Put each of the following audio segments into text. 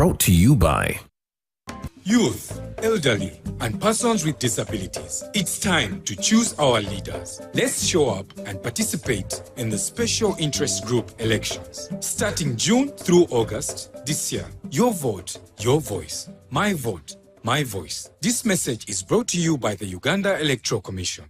Brought to you by Youth, elderly, and persons with disabilities. It's time to choose our leaders. Let's show up and participate in the Special Interest Group elections. Starting June through August this year. Your vote, your voice. My vote, my voice. This message is brought to you by the Uganda Electoral Commission.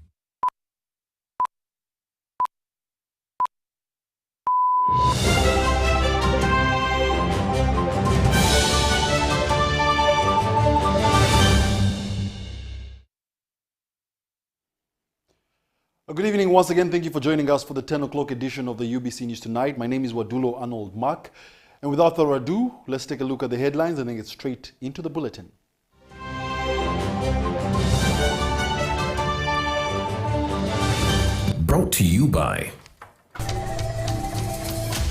Good evening once again. Thank you for joining us for the 10 o'clock edition of the UBC News Tonight. My name is Wadulo Arnold Mark. And without further ado, let's take a look at the headlines and then get straight into the bulletin. Brought to you by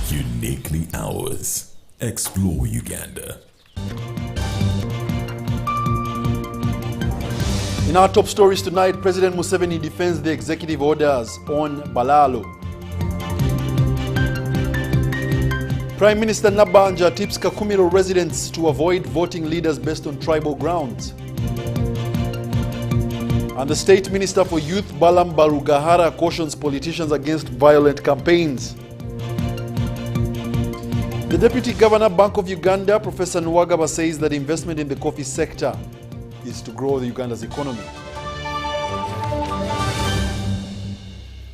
Uniquely Ours. Explore Uganda. In our top stories tonight, President Museveni defends the executive orders on Balaalo. Prime Minister Nabanja tips Kakumiro residents to avoid voting leaders based on tribal grounds. And the State Minister for Youth, Balam Barugahara, cautions politicians against violent campaigns. The Deputy Governor, Bank of Uganda, Professor Nwagaba, says that investment in the coffee sector is to grow Uganda's economy.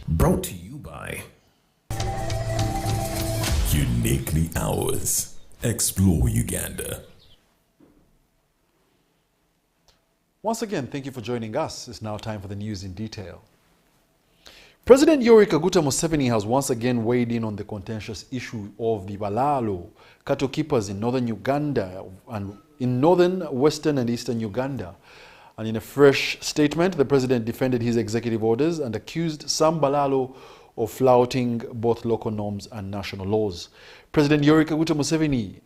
Brought to you by Uniquely Ours. Explore Uganda. Once again, thank you for joining us. It's now time for the news in detail. President Yoweri Kaguta Museveni has once again weighed in on the contentious issue of the Balaalo cattle keepers in northern Uganda and in northern, western and eastern Uganda. And in a fresh statement, the president defended his executive orders and accused some Balaalo of flouting both local norms and national laws. President Yoweri Kaguta Museveni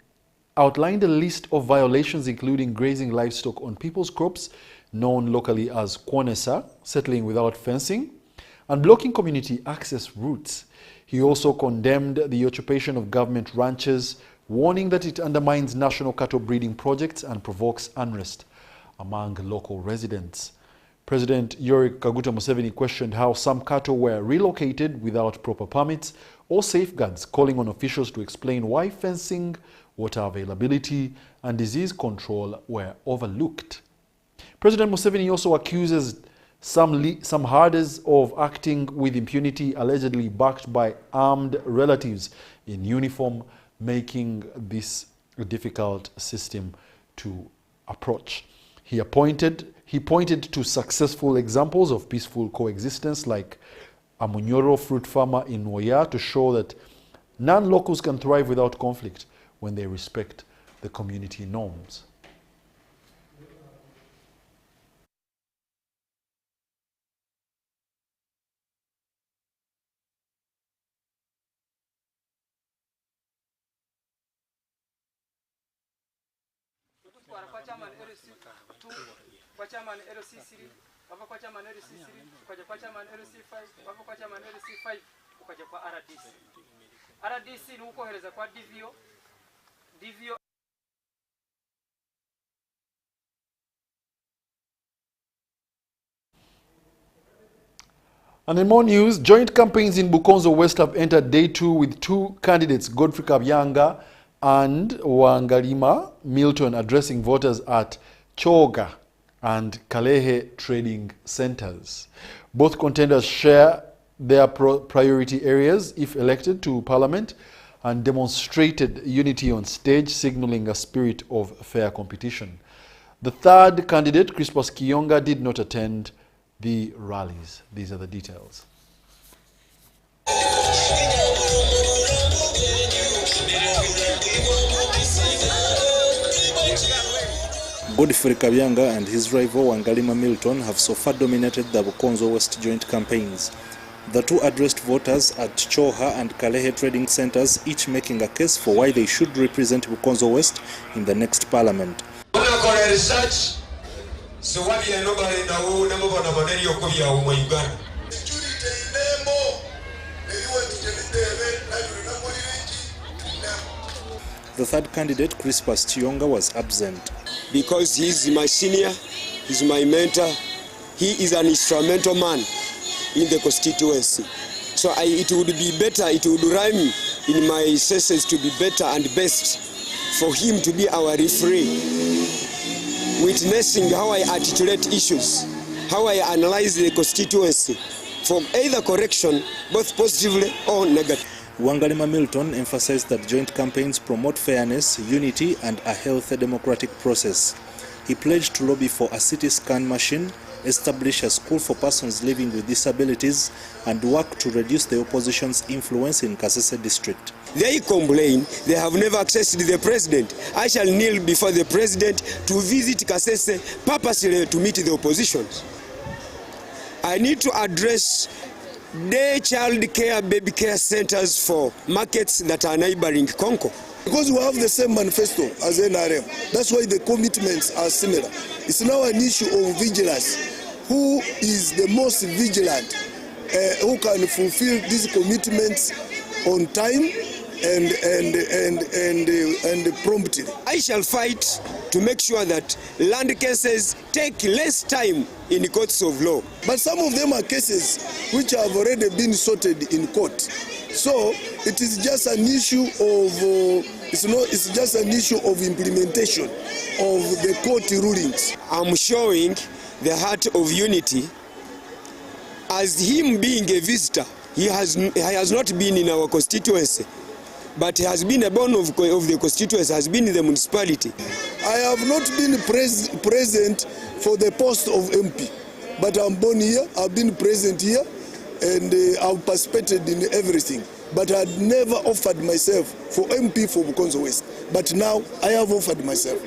outlined a list of violations including grazing livestock on people's crops, known locally as Kwonesa, settling without fencing, and blocking community access routes. He also condemned the occupation of government ranches, warning that it undermines national cattle breeding projects and provokes unrest among local residents. President Yoweri Kaguta Museveni questioned how some cattle were relocated without proper permits or safeguards, calling on officials to explain why fencing, water availability, and disease control were overlooked. President Museveni also accuses some herders of acting with impunity, allegedly backed by armed relatives in uniform, making this a difficult system to approach. He pointed to successful examples of peaceful coexistence like a Munyoro fruit farmer in Woya to show that non-locals can thrive without conflict when they respect the community norms. And in more news, joint campaigns in Bukonzo West have entered day 2 with two candidates, Godfrey Kabyanga and Wangalima Milton, addressing voters at Choga and Kalehe trading centers. Both contenders share their priority areas if elected to parliament and demonstrated unity on stage, signaling a spirit of fair competition. The third candidate, Crispus Kiyonga, did not attend the rallies. These are the details. Godfrey Kabyanga and his rival Wangalima Milton have so far dominated the Bukonzo West joint campaigns. The two addressed voters at Choha and Kalehe trading centers, each making a case for why they should represent Bukonzo West in the next parliament. The third candidate, Crispus Chionga, was absent. Because he's my senior, he's my mentor, he is an instrumental man in the constituency. So it would be better, it would rhyme in my senses to be better and best for him to be our referee, witnessing how I articulate issues, how I analyze the constituency for either correction, both positively or negative. Wangalima Milton emphasized that joint campaigns promote fairness, unity, and a healthy democratic process. He pledged to lobby for a CT scan machine, establish a school for persons living with disabilities, and work to reduce the opposition's influence in Kasese district. They complain they have never accessed the president. I shall kneel before the president to visit Kasese purposely to meet the opposition. I need to address day child care, baby care centers for markets that are neighboring Konko. Because we have the same manifesto as NRM, that's why the commitments are similar. It's now an issue of vigilance. Who is the most vigilant? Who can fulfill these commitments on time and promptly? I shall fight to make sure that land cases take less time in the courts of law. But some of them are cases which have already been sorted in court. So it is just an issue of it's just an issue of implementation of the court rulings. I'm showing the heart of unity. As him being a visitor, he has not been in our constituency, but he has been a born of the constituency, has been in the municipality. I have not been present for the post of MP, but I'm born here, I've been present here, and I've participated in everything. But I'd never offered myself for MP for Bukonzo West. But now I have offered myself.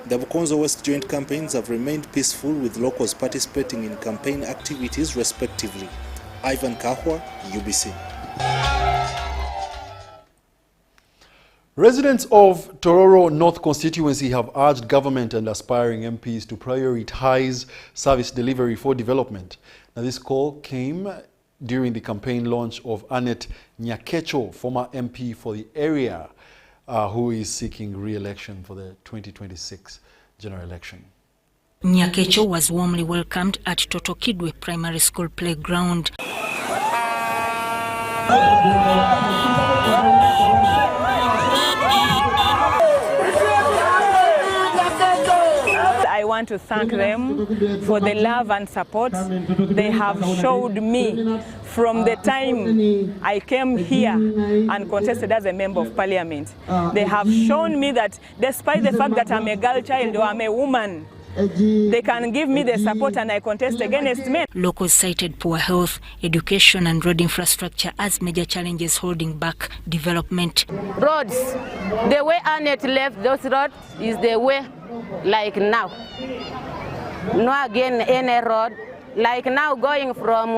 The Bukonzo West joint campaigns have remained peaceful, with locals participating in campaign activities respectively. Ivan Kahwa, UBC. Residents of Tororo North constituency have urged government and aspiring MPs to prioritize service delivery for development. Now, this call came during the campaign launch of Annette Nyakecho, former MP for the area, who is seeking re-election for the 2026 general election. Nyakecho was warmly welcomed at Totokidwe Primary School playground. I want to thank them for the love and support they have showed me from the time I came here and contested as a member of parliament. They have shown me that despite the fact that I'm a girl child or I'm a woman, they can give me the support and I contest against men. Locals cited poor health, education and road infrastructure as major challenges holding back development. Roads, the way Annette left those roads is the way like now. No again any road, like now going from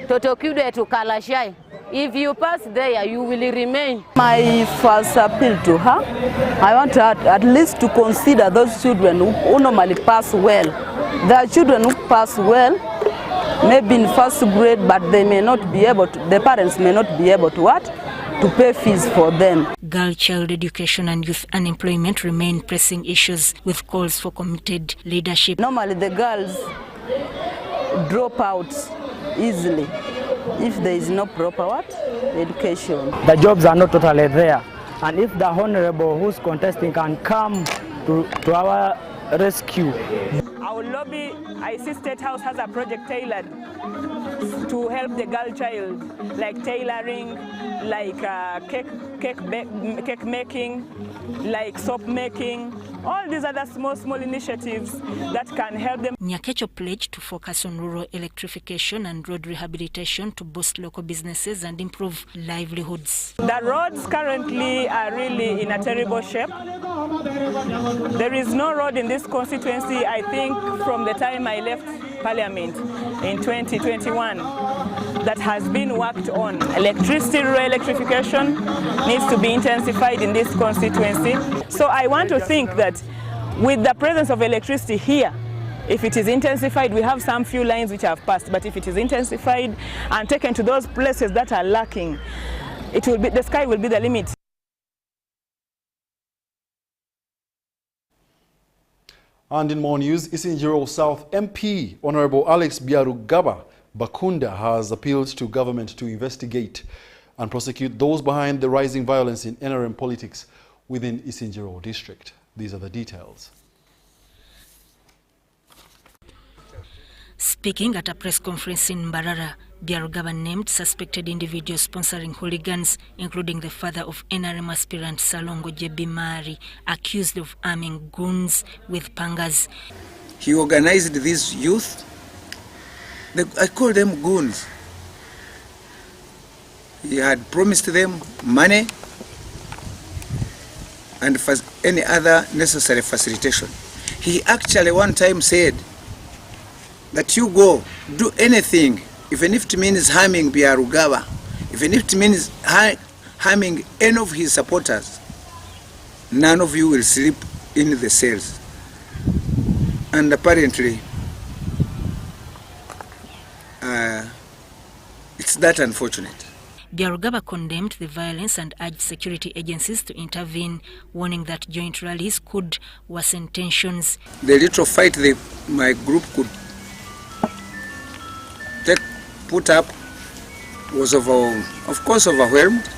Totokidwe to Kalashai. If you pass there, you will remain. My first appeal to her, I want her at least to consider those children who normally pass well. There are children who pass well, maybe in first grade, but they may not be able to, the parents may not be able to what? To pay fees for them. Girl child education and youth unemployment remain pressing issues, with calls for committed leadership. Normally the girls drop out easily if there is no proper what? Education. The jobs are not totally there, and if the honorable who's contesting can come to our rescue. Our lobby, I see State House has a project tailored to help the girl child, like tailoring, like cake making, like soap making, all these other small initiatives that can help them. Nyakecho pledged to focus on rural electrification and road rehabilitation to boost local businesses and improve livelihoods. The roads currently are really in a terrible shape. There is no road in this constituency, I think, from the time I left Parliament in 2021 that has been worked on. Electricity, rural electrification needs to be intensified in this constituency. So I want to think that with the presence of electricity here, if it is intensified, we have some few lines which have passed, but if it is intensified and taken to those places that are lacking, it will be, the sky will be the limit. And in more news, Isingiro South MP Honorable Alex Byarugaba Bakunda has appealed to government to investigate and prosecute those behind the rising violence in NRM politics within Isingiro district. These are the details. Speaking at a press conference in Mbarara, Byarugaba named suspected individuals sponsoring hooligans, including the father of NRM aspirant Salongo Jebimari, accused of arming goons with pangas. He organized these youth. I call them goons. He had promised them money and any other necessary facilitation. He actually one time said that you go, do anything, even if it means harming Byarugaba, even if it means harming any of his supporters, none of you will sleep in the cells. And apparently, it's that unfortunate. Byarugaba condemned the violence and urged security agencies to intervene, warning that joint rallies could worsen tensions. The little fight my group could put up was of course overwhelmed,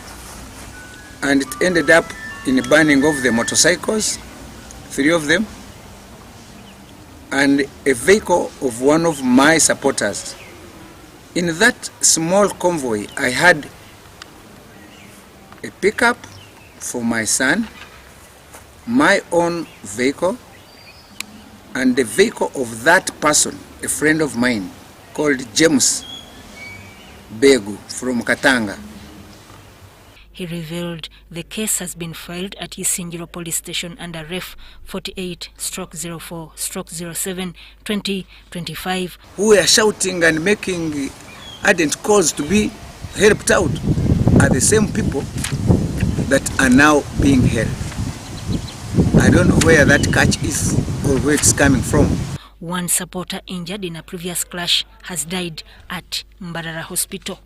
and it ended up in the burning of the motorcycles, 3 of them, and a vehicle of one of my supporters. In that small convoy, I had a pickup for my son, my own vehicle, and the vehicle of that person, a friend of mine, called James Begu from Katanga. He revealed the case has been filed at Isingiro Police Station under Ref 48/04/07/2025. Who are shouting and making ardent calls to be helped out are the same people that are now being held. I don't know where that catch is or where it's coming from. One supporter injured in a previous clash has died at Mbarara Hospital.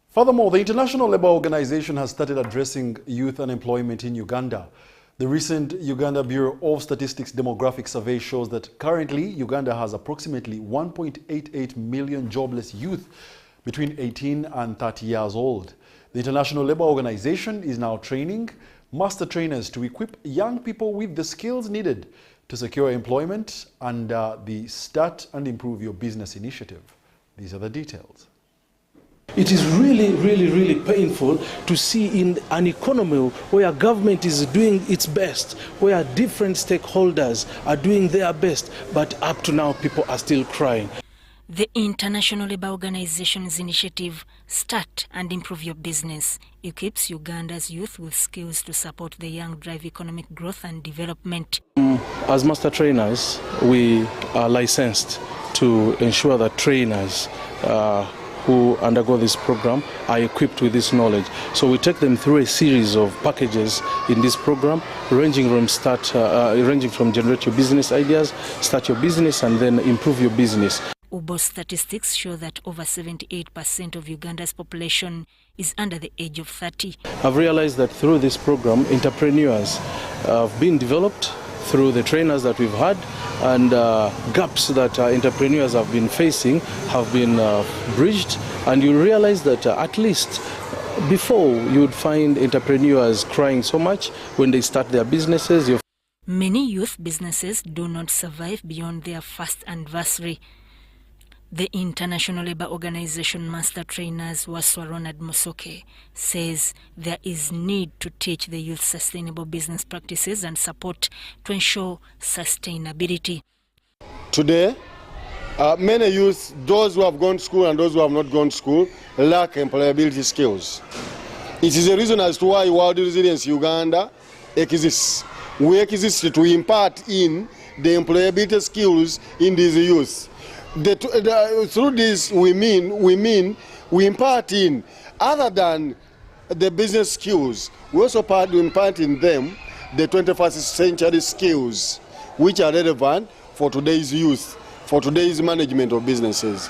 Furthermore, the International Labour Organization has started addressing youth unemployment in Uganda. The recent Uganda Bureau of Statistics demographic survey shows that currently Uganda has approximately 1.88 million jobless youth between 18 and 30 years old. The International Labour Organization is now training master trainers to equip young people with the skills needed to secure employment under the Start and Improve Your Business initiative. These are the details. It is really painful to see in an economy where government is doing its best, where different stakeholders are doing their best, but up to now people are still crying. The International Labour Organization's initiative, Start and Improve Your Business, equips Uganda's youth with skills to support the young drive economic growth and development. As master trainers, we are licensed to ensure that trainers who undergo this program are equipped with this knowledge. So we take them through a series of packages in this program, ranging from generate your business ideas, start your business, and then improve your business. UBO's statistics show that over 78% of Uganda's population is under the age of 30. I've realized that through this program, entrepreneurs have been developed through the trainers that we've had, and gaps that entrepreneurs have been facing have been bridged, and you realize that at least before you would find entrepreneurs crying so much when they start their businesses. Many youth businesses do not survive beyond their first anniversary. The International Labour Organization Master Trainers Waswa Ronald Musoke says there is need to teach the youth sustainable business practices and support to ensure sustainability. Today, many youth, those who have gone to school and those who have not gone to school, lack employability skills. It is a reason as to why World Resilience Uganda exists. We exist to impart in the employability skills in these youth. Through this, we impart in, other than the business skills, we also impart in them the 21st century skills, which are relevant for today's youth, for today's management of businesses.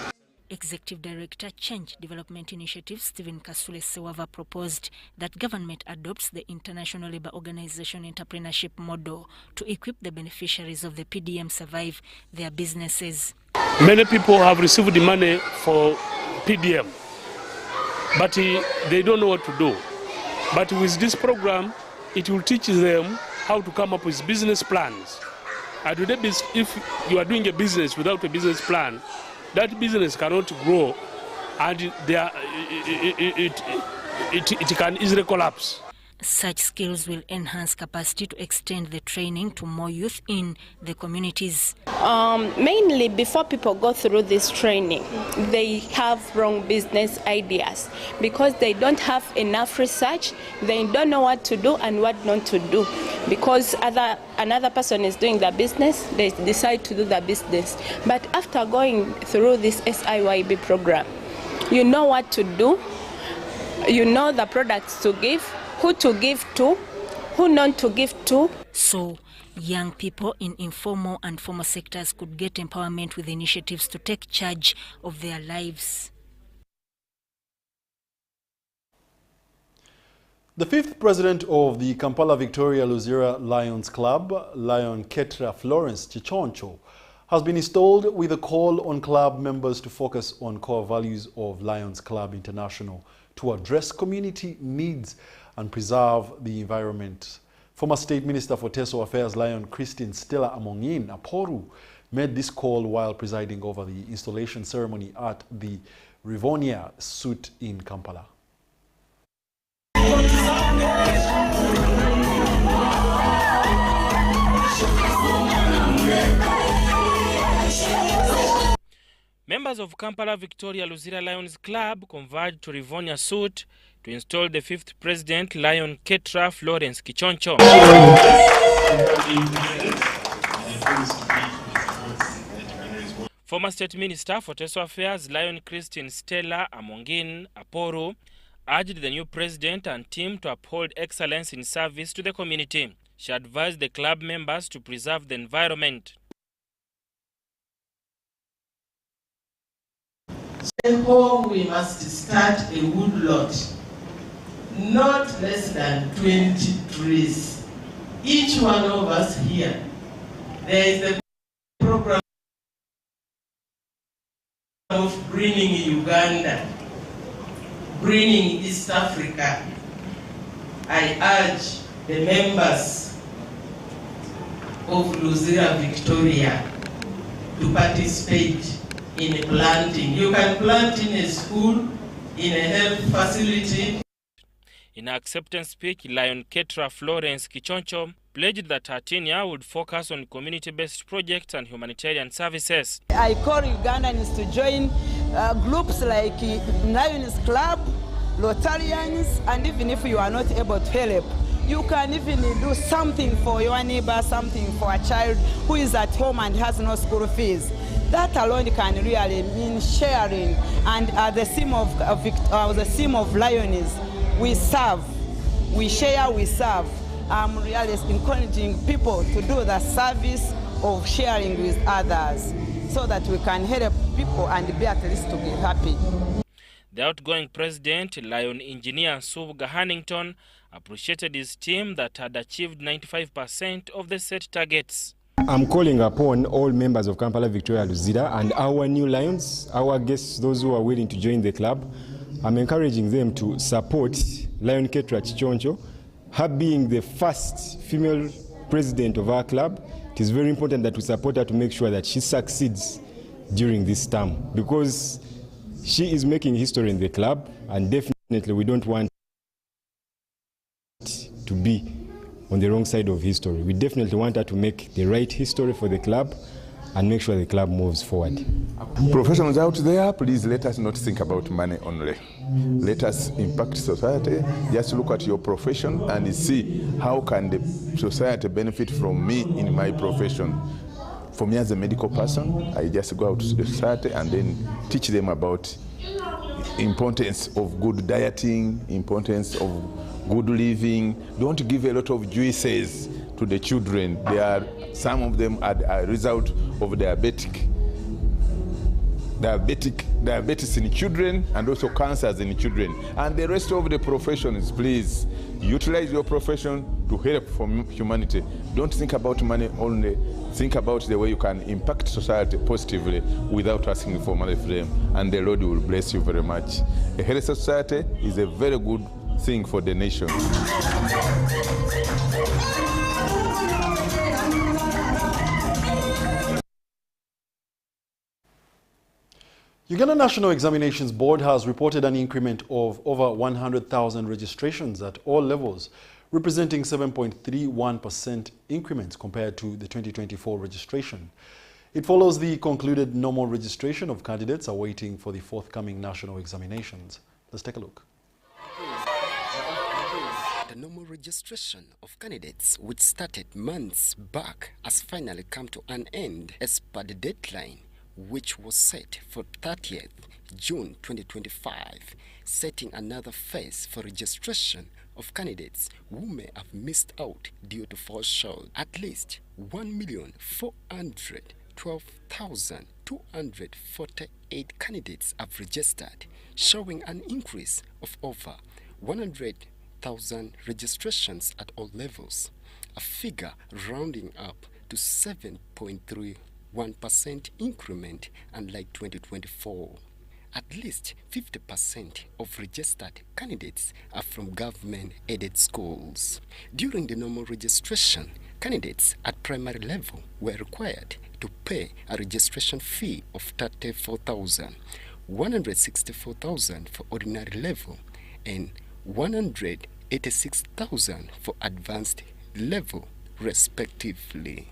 Executive Director, Change Development Initiative, Stephen Kasule Sewava, proposed that government adopts the International Labour Organization entrepreneurship model to equip the beneficiaries of the PDM survive their businesses. Many people have received the money for PDM, but they don't know what to do. But with this program, it will teach them how to come up with business plans. And if you are doing a business without a business plan, that business cannot grow, and it can easily collapse. Such skills will enhance capacity to extend the training to more youth in the communities. Mainly before people go through this training, they have wrong business ideas because they don't have enough research, they don't know what to do and what not to do. Because another person is doing the business, they decide to do the business. But after going through this SIYB program, you know what to do, you know the products to give, who to give to, who not to give to. So, young people in informal and formal sectors could get empowerment with initiatives to take charge of their lives. The fifth president of the Kampala Victoria Luzira Lions Club, Lion Ketra Florence Chichoncho, has been installed with a call on club members to focus on core values of Lions Club International to address community needs and preserve the environment. Former State Minister for Teso Affairs Lion Christine Stella Amongin Aporu made this call while presiding over the installation ceremony at the Rivonia Suite in Kampala. Members of Kampala Victoria Luzira Lions Club converged to Rivonia Suite to install the fifth president, Lion Ketra Florence Chichoncho. Former State Minister for Teso Affairs, Lion Christine Stella Amongin Aporu, urged the new president and team to uphold excellence in service to the community. She advised the club members to preserve the environment. Home we must start a wood lot, not less than 20 trees. Each one of us here, there is a program of greening Uganda, greening East Africa. I urge the members of Luzira Victoria to participate in planting. You can plant in a school, in a health facility. In her acceptance speech, Lion Ketra Florence Chichoncho pledged that her tenure would focus on community-based projects and humanitarian services. I call Ugandans to join groups like Lions Club, Rotarians, and even if you are not able to help, you can even do something for your neighbor, something for a child who is at home and has no school fees. That alone can really mean sharing. And the theme of Lion is we serve, we share, we serve. I'm really encouraging people to do the service of sharing with others so that we can help people and be at least to be happy. The outgoing president, Lion Engineer Sub Hannington, appreciated his team that had achieved 95% of the set targets. I'm calling upon all members of Kampala Victoria Luzira and our new Lions, our guests, those who are willing to join the club. I'm encouraging them to support Lion Ketra Chichoncho. Her being the first female president of our club, it is very important that we support her to make sure that she succeeds during this term, because she is making history in the club, and definitely we don't want to be on the wrong side of history. We definitely want her to make the right history for the club and make sure the club moves forward. Professionals out there, please let us not think about money only. Let us impact society. Just look at your profession and see how can the society benefit from me in my profession. For me as a medical person, I just go out to the society and then teach them about importance of good dieting, importance of good living. Don't give a lot of juices to the children. Some of them are a result of diabetic diabetes in children, and also cancers in children. And the rest of the professions, please utilize your profession to help from humanity. Don't think about money only. Think about the way you can impact society positively without asking for money from them, and the Lord will bless you very much. A healthy society is a very good thing for the nation. Uganda National Examinations Board has reported an increment of over 100,000 registrations at all levels, representing 7.31% increments compared to the 2024 registration. It follows the concluded normal registration of candidates awaiting for the forthcoming national examinations. Let's take a look. The normal registration of candidates, which started months back, has finally come to an end as per the deadline, which was set for 30th June 2025, setting another phase for registration of candidates who may have missed out due to false shows. At least 1,412,248 candidates have registered, showing an increase of over 100,000 registrations at all levels, a figure rounding up to 7.31% increment unlike 2024. At least 50% of registered candidates are from government-aided schools. During the normal registration, candidates at primary level were required to pay a registration fee of 34,000, 164,000 for ordinary level, and 186,000 for advanced level, respectively.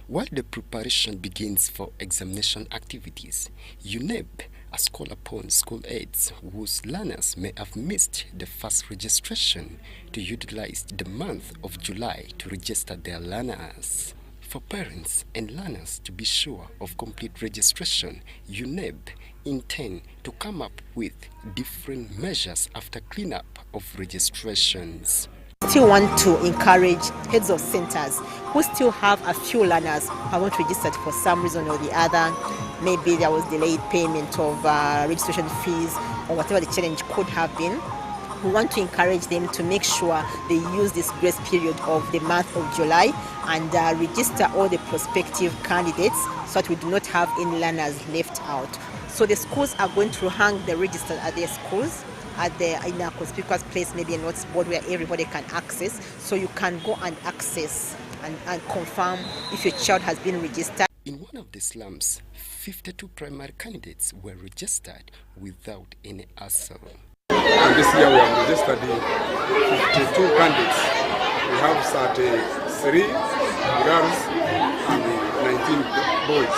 While the preparation begins for examination activities, UNEB has called upon school aides whose learners may have missed the first registration to utilize the month of July to register their learners. For parents and learners to be sure of complete registration, UNEB intend to come up with different measures after cleanup of registrations. Still want to encourage heads of centers who still have a few learners who haven't registered for some reason or the other. Maybe there was delayed payment of registration fees or whatever the challenge could have been. We want to encourage them to make sure they use this grace period of the month of July and register all the prospective candidates so that we do not have any learners left out. So the schools are going to hang the register at their schools in a conspicuous place, maybe a notice board where everybody can access, so you can go and access and confirm if your child has been registered. In one of the slums, 52 primary candidates were registered without any hassle. And this year we have registered 52 candidates. We have 33 girls and 19 boys.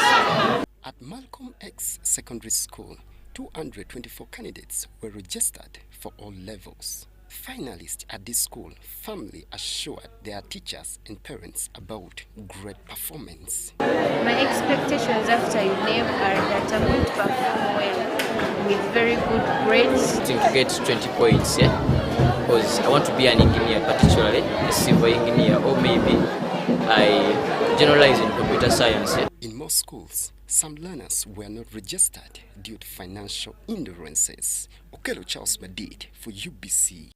At Malcolm X Secondary School, 224 candidates were registered for all levels. Finalists at this school firmly assured their teachers and parents about great performance. My expectations after UNEB are that I'm going to perform well with very good grades. I think to get 20 points, because I want to be an engineer, particularly a civil engineer, or maybe I generalize in computer science. In most schools, some learners were not registered due to financial hindrances. Okelo Charles Madid for UBC.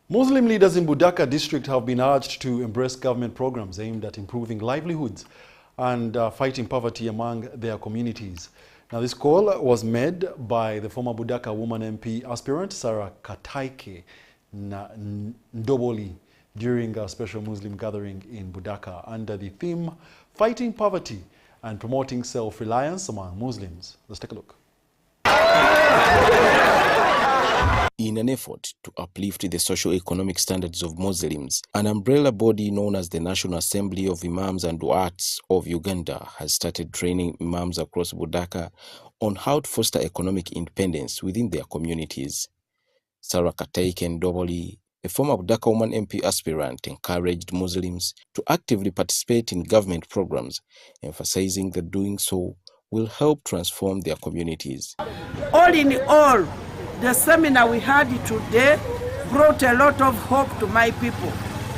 Muslim leaders in Budaka district have been urged to embrace government programs aimed at improving livelihoods and fighting poverty among their communities. Now, this call was made by the former Budaka woman MP aspirant Sarah Kataike Ndoboli during a special Muslim gathering in Budaka under the theme Fighting Poverty and Promoting Self-Reliance Among Muslims. Let's take a look. In an effort to uplift the socio-economic standards of Muslims, an umbrella body known as the National Assembly of Imams and Duats of Uganda has started training imams across Budaka on how to foster economic independence within their communities. Sarah Kataike Ndoboli, a former Budaka woman MP aspirant, encouraged Muslims to actively participate in government programs, emphasizing that doing so will help transform their communities. All in all, the seminar we had today brought a lot of hope to my people.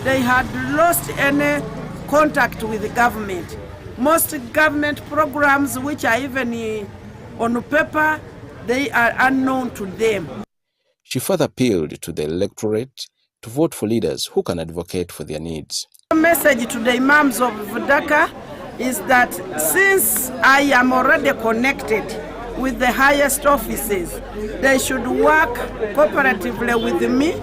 They had lost any contact with the government. Most government programs which are even on paper, they are unknown to them. She further appealed to the electorate to vote for leaders who can advocate for their needs. The message to the Imams of Budaka is that since I am already connected with the highest offices, they should work cooperatively with me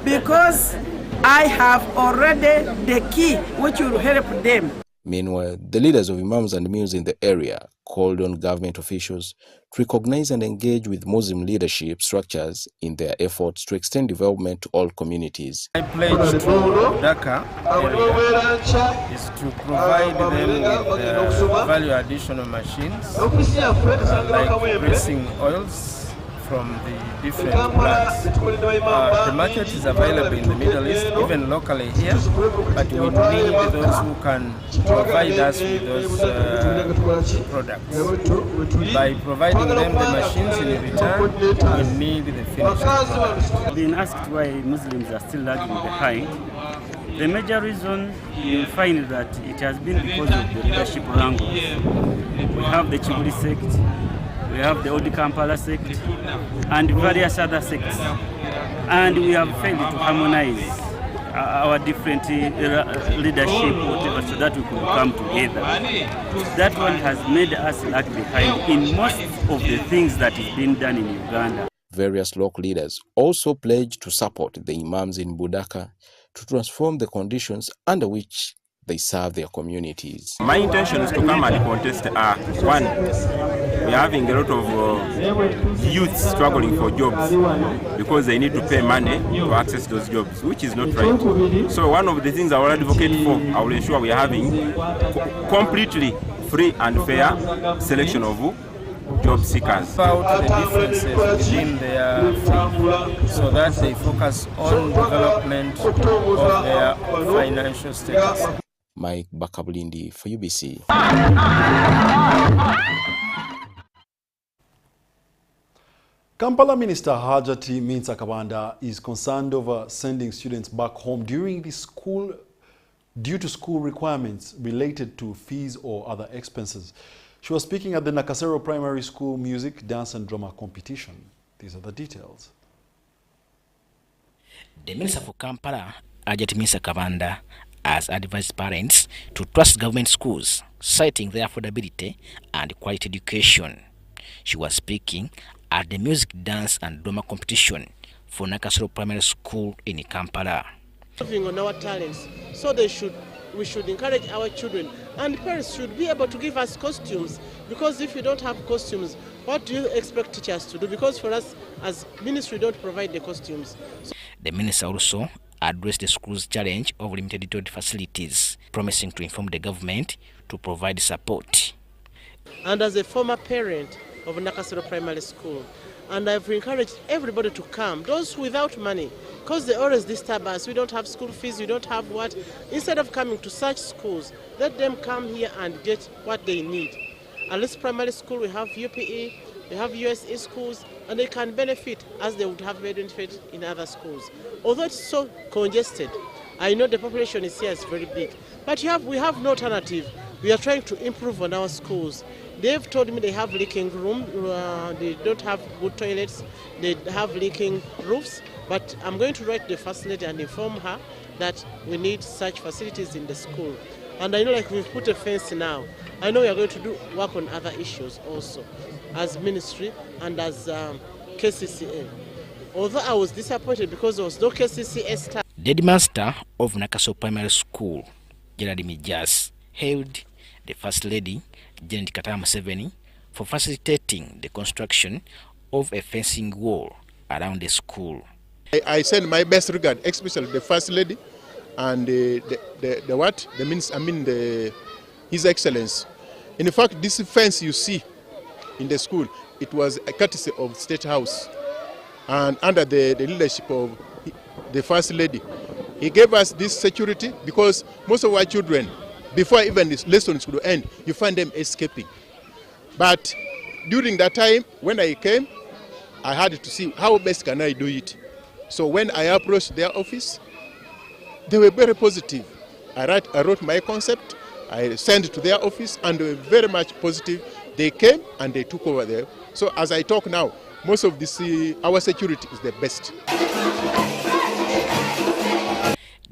because I have already the key which will help them. Meanwhile, the leaders of imams and muls in the area called on government officials to recognize and engage with Muslim leadership structures in their efforts to extend development to all communities. I pledge to Budaka area is to provide them with value additional machines like pressing oils from the different plants. The market is available in the Middle East, even locally here, but we need those who can provide us with those products. By providing them the machines in return, we need the finished product. Being asked why Muslims are still lagging behind, the major reason you find that it has been because of the leadership wrangles. We have the Chibuli sect, we have the Odi Kampala sect, and various other sects. And we have failed to harmonize our different leadership, whatever, so that we could come together. That one has made us lag behind in most of the things that is being done in Uganda. Various local leaders also pledged to support the imams in Budaka to transform the conditions under which they serve their communities. My intention is to come and contest one, we are having a lot of youth struggling for jobs because they need to pay money to access those jobs, which is not right. So one of the things I will advocate for, I will ensure we are having completely free and fair selection of job seekers. About the differences within their field so that they focus on development of their financial status. Mike Bakabulindi for UBC. Kampala Minister Hajati Minsa Kabanda is concerned over sending students back home due to school requirements related to fees or other expenses. She was speaking at the Nakasero Primary School music, dance and drama competition. These are the details. The Minister for Kampala, Hajati Minsa Kabanda, has advised parents to trust government schools, citing their affordability and quality education. She was speaking at the music, dance and drama competition for Nakasero Primary School in Kampala. On our talents, so we should encourage our children, and parents should be able to give us costumes, because if we don't have costumes, what do you expect teachers to do? Because for us as ministry, we don't provide the costumes. The minister also addressed the school's challenge of limited utility facilities, promising to inform the government to provide support. And as a former parent of Nakasero Primary School, and I've encouraged everybody to come, those without money, because they always disturb us. We don't have school fees, we don't have what. Instead of coming to such schools, let them come here and get what they need. At this primary school, we have UPE, we have USE schools, and they can benefit as they would have benefit in other schools. Although it's so congested, I know the population is here is very big, but we have no alternative. We are trying to improve on our schools. They've told me they have leaking room, they don't have good toilets, they have leaking roofs, but I'm going to write the first lady and inform her that we need such facilities in the school. And I know, like, we've put a fence now. I know we are going to work on other issues also as ministry and as KCCA. Although I was disappointed because there was no KCCA staff. The headmaster of Nakasero Primary School, Gerard Mijas, hailed the First Lady, Janet Kataya Museveni, for facilitating the construction of a fencing wall around the school. I send my best regard, especially the First Lady and His Excellency. In fact, this fence you see in the school, it was a courtesy of State House, and under the leadership of the First Lady, he gave us this security because most of our children, before even this lessons could end, you find them escaping. But during that time, when I came, I had to see how best can I do it. So when I approached their office, they were very positive. I wrote my concept, I sent to their office and they were very much positive. They came and they took over there. So as I talk now, most of this, our security is the best.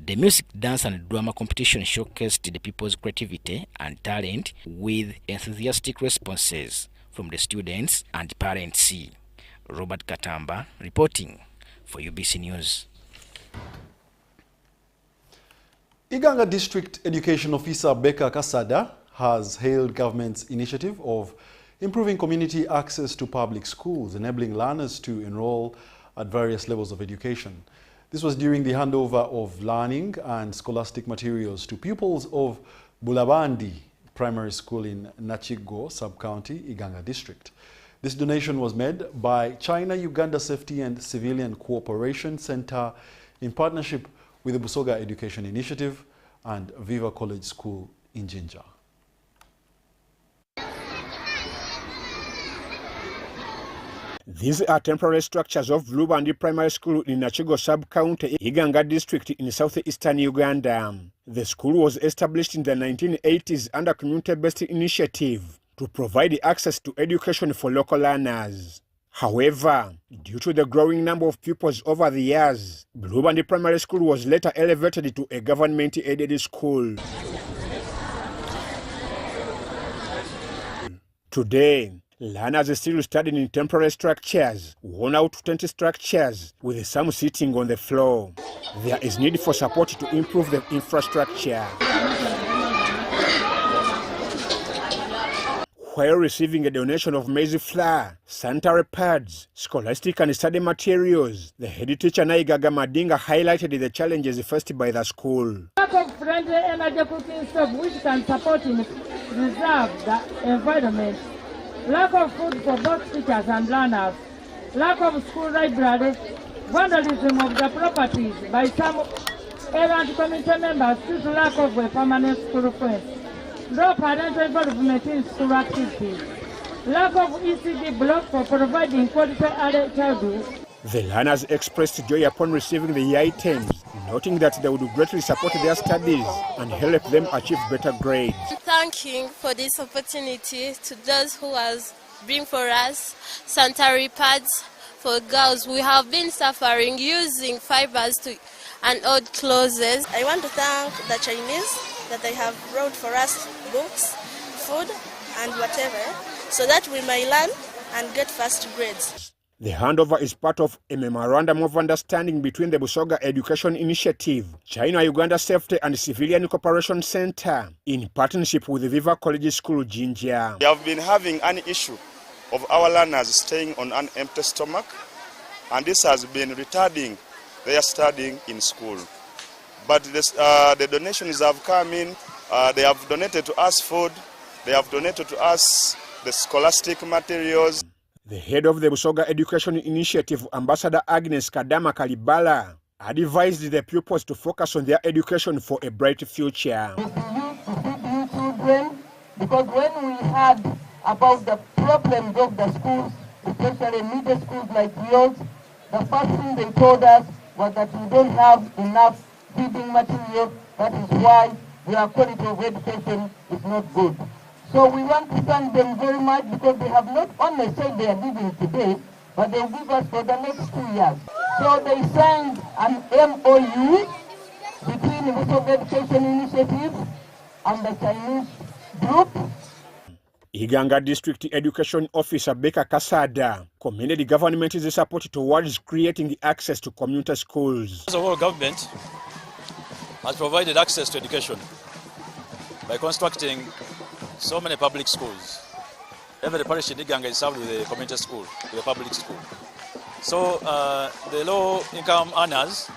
The music, dance and drama competition showcased the people's creativity and talent with enthusiastic responses from the students and parents. Robert Katamba reporting for UBC News. Uganda District Education Officer Becca Kasada has hailed government's initiative of improving community access to public schools, enabling learners to enroll at various levels of education. This was during the handover of learning and scholastic materials to pupils of Bulabandi Primary School in Nachigo Sub-County, Iganga District. This donation was made by China-Uganda Safety and Civilian Cooperation Center in partnership with the Busoga Education Initiative and Viva College School in Jinja. These are temporary structures of Bulabandi Primary School in Nachigo Sub-County, Iganga District in southeastern Uganda. The school was established in the 1980s under community-based initiative to provide access to education for local learners. However, due to the growing number of pupils over the years, Bulabandi Primary School was later elevated to a government-aided school. Today, learners are still studying in temporary structures, worn-out tent structures, with some sitting on the floor. There is need for support to improve the infrastructure. While receiving a donation of maize flour, sanitary pads, scholastic and study materials, the head teacher Naigaga Madinga highlighted the challenges faced by the school. Lack of friendly energy cooking stove which can support and preserve the environment. Lack of food for both teachers and learners. Lack of school libraries. Vandalism of the properties by some errant committee members due to lack of a permanent school fence. Low parental involvement in school activities. Lack of ECD block for providing quality early childhood. The learners expressed joy upon receiving the items, noting that they would greatly support their studies and help them achieve better grades. Thanking for this opportunity to those who has bring for us sanitary pads for girls. We have been suffering using fibers and old clothes. I want to thank the Chinese that they have brought for us books, food and whatever, so that we may learn and get first grades. The handover is part of a memorandum of understanding between the Busoga Education Initiative, China-Uganda Safety and Civilian Cooperation Center, in partnership with the Viva College School, Jinja. We have been having an issue of our learners staying on an empty stomach, and this has been retarding their studying in school. But the donations have come in, they have donated to us food, they have donated to us the scholastic materials. The head of the Busoga Education Initiative, Ambassador Agnes Kadama Kalibala, advised the pupils to focus on their education for a bright future. Children, because when we heard about the problems of the schools, especially middle schools like yours, the first thing they told us was that we don't have enough reading material. That is why their quality of education is not good. So we want to thank them very much because they have not only said they are giving today, but they will give us for the next 2 years. So they signed an MOU between the Busoga Education Initiative and the Chinese group. Iganga District Education Officer Becca Kasada commended the government's support towards creating the access to community schools. The whole government has provided access to education by constructing so many public schools. Every parish in Iganga is served with a community school, with a public school. So the low-income earners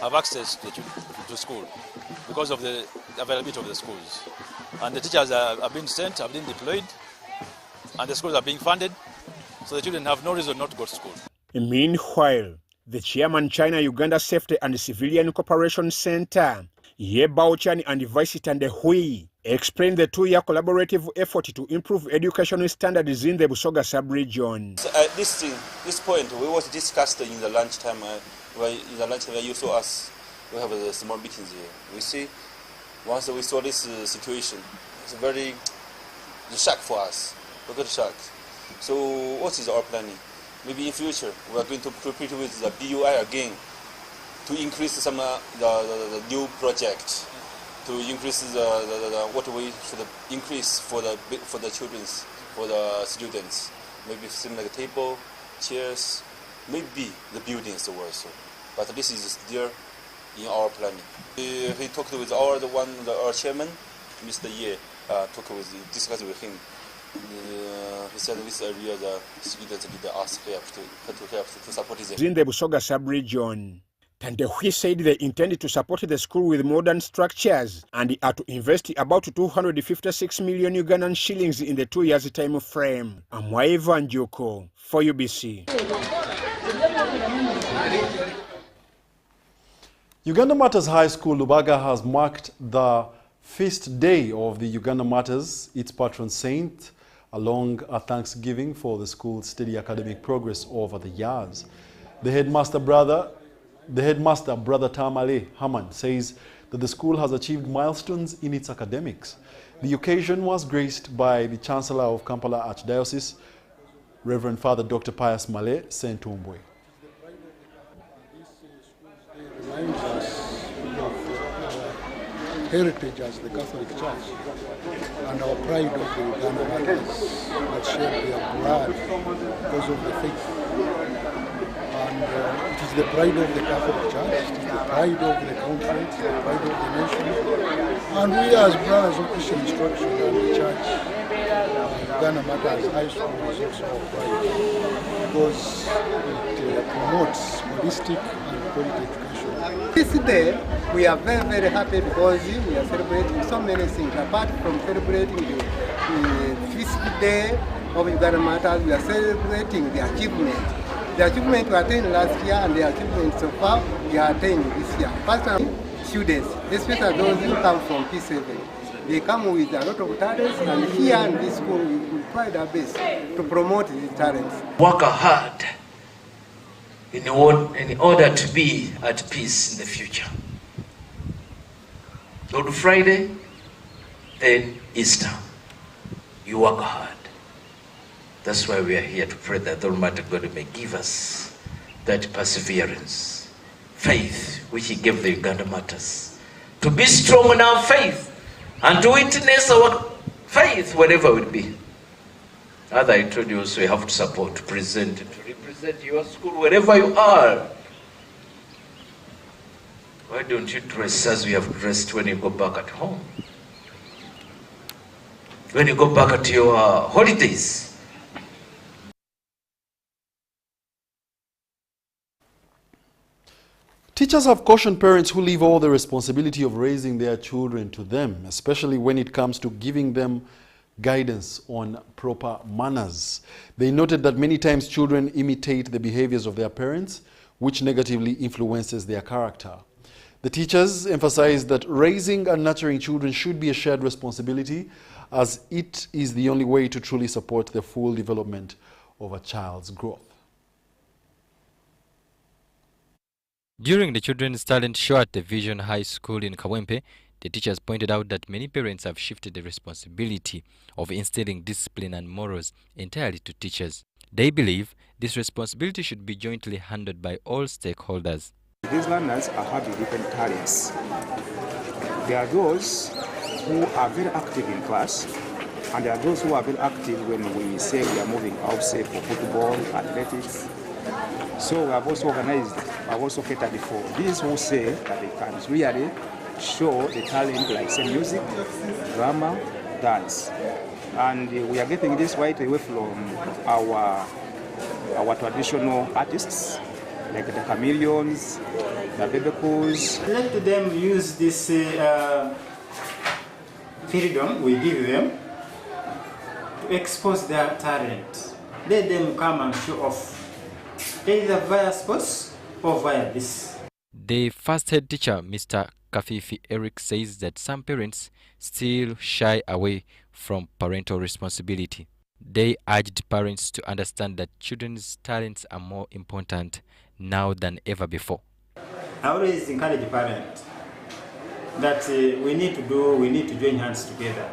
have access to school because of the availability of the schools. And the teachers are being sent, have been deployed, and the schools are being funded, so the children have no reason not to go to school. Meanwhile, the chairman China-Uganda Safety and Civilian Cooperation Center, Ye Baochan and Vice Tande Hui, explained the 2-year collaborative effort to improve educational standards in the Busoga sub-region. This point we was discussed in the lunchtime, where you saw us. We have a small meetings here. We see once we saw this situation, it's a very shock for us. We got shocked. So what is our planning? Maybe in future we are going to compete with the BUI again to increase some the new project, to increase what we should increase for the children's, for the students. Maybe something like a table, chairs, maybe the buildings also. But this is there in our planning. He talked with our chairman, Mr. Ye, discussed with him. He said this area the students need us help to support them. In the Busoga sub-region, Tandehui said they intend to support the school with modern structures and are to invest about 256 million Ugandan shillings in the 2 years time frame. Amwaiva Njuko for UBC. Uganda Martyrs High School, Lubaga, has marked the feast day of the Uganda Martyrs, its patron saint, along a thanksgiving for the school's steady academic progress over the years. The headmaster, Brother Tamale Haman, says that the school has achieved milestones in its academics. The occasion was graced by the Chancellor of Kampala Archdiocese, Reverend Father Dr. Pius Male Sentumbwe. Reminds us of heritage as the Catholic Church and our pride of the Uganda Martyrs that shed their blood because of the faith. And it is the pride of the Catholic Church, it is the pride of the country, it is the pride of the nation. And we as brothers of Christian instruction and the Church, Uganda Martyrs High School is also our pride because it promotes holistic and quality education. This day, we are very, very happy because we are celebrating so many things. Apart from celebrating the feast day of Uganda Martyrs, we are celebrating the achievement. The achievement we attained last year and the achievement so far we are attaining this year. Personally, students, especially those who come from P7, they come with a lot of talents, and here in this school we try our best to promote these talents. Work hard in order to be at peace in the future. Good Friday, then Easter. You work hard. That's why we are here to pray that the Almighty God may give us that perseverance, faith which He gave the Uganda Martyrs, to be strong in our faith and to witness our faith wherever it be. As I told you also, you have to support, to present, to represent your school wherever you are. Why don't you dress as we have dressed when you go back at home? When you go back at your holidays? Teachers have cautioned parents who leave all the responsibility of raising their children to them, especially when it comes to giving them guidance on proper manners. They noted that many times children imitate the behaviors of their parents, which negatively influences their character. The teachers emphasized that raising and nurturing children should be a shared responsibility, as it is the only way to truly support the full development of a child's growth. During the children's talent show at the Vision High School in Kawempe, the teachers pointed out that many parents have shifted the responsibility of instilling discipline and morals entirely to teachers. They believe this responsibility should be jointly handled by all stakeholders. These learners are having different talents. There are those who are very active in class, and there are those who are very active when we say we are moving out, say for football, athletics. So we have also organized, I've also catered for these who say that they can really show the talent like say music, drama, dance. And we are getting this right away from our traditional artists, like the chameleons, the bebekos. Let them use this freedom we give them to expose their talent. Let them come and show off, either via sports or via this. The first head teacher, Mr. Kafifi Eric, says that some parents still shy away from parental responsibility. They urged parents to understand that children's talents are more important now than ever before. I always encourage parents that we need to join hands together.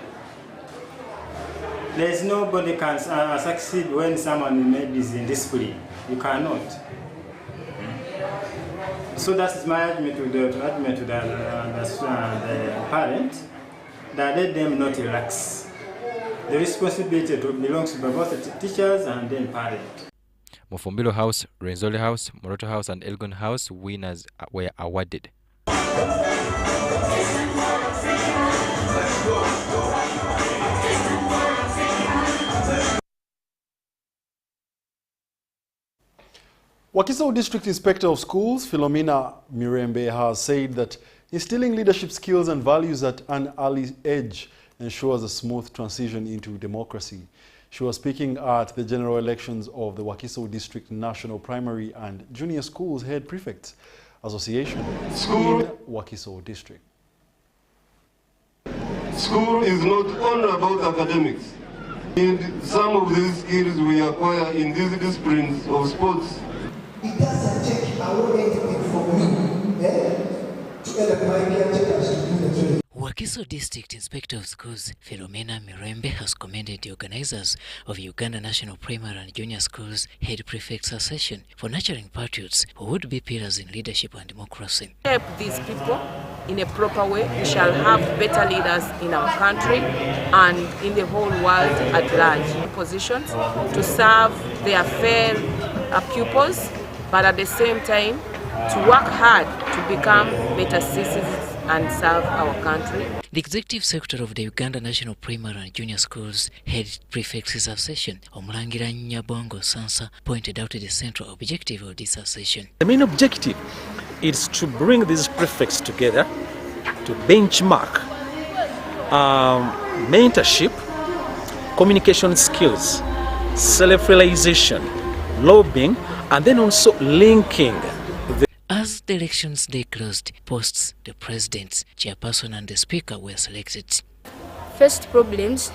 There's nobody can succeed when someone maybe is indisciplined. You cannot. So that is my argument to the parent, that let them not relax. The responsibility belongs to both the teachers and then parents. Mofumbilo House, Renzoli House, Moroto House and Elgon House winners were awarded. Wakiso District Inspector of Schools, Philomena Mirembe, has said that instilling leadership skills and values at an early age ensures a smooth transition into democracy. She was speaking at the general elections of the Wakiso District National Primary and Junior Schools Head Prefects Association in Wakiso District. School is not only about academics. And some of these skills we acquire in these disciplines of sports. It doesn't take away anything from me to elect my caretakers to do the training. Wakiso District Inspector of Schools Philomena Mirembe has commended the organizers of Uganda National Primary and Junior Schools Head Prefects Association for nurturing patriots who would be pillars in leadership and democracy. Help these people in a proper way, we shall have better leaders in our country and in the whole world at large. Positions to serve their fair pupils, but at the same time to work hard to become better citizens and serve our country. The Executive Secretary of the Uganda National Primary and Junior Schools Head Prefects Association, Omulangira Nyabongo Sansa, pointed out the central objective of this association. The main objective is to bring these prefects together to benchmark mentorship, communication skills, self-realization, lobbying, and then also linking. As the elections day closed, posts, the president, chairperson and the speaker were selected. First problems,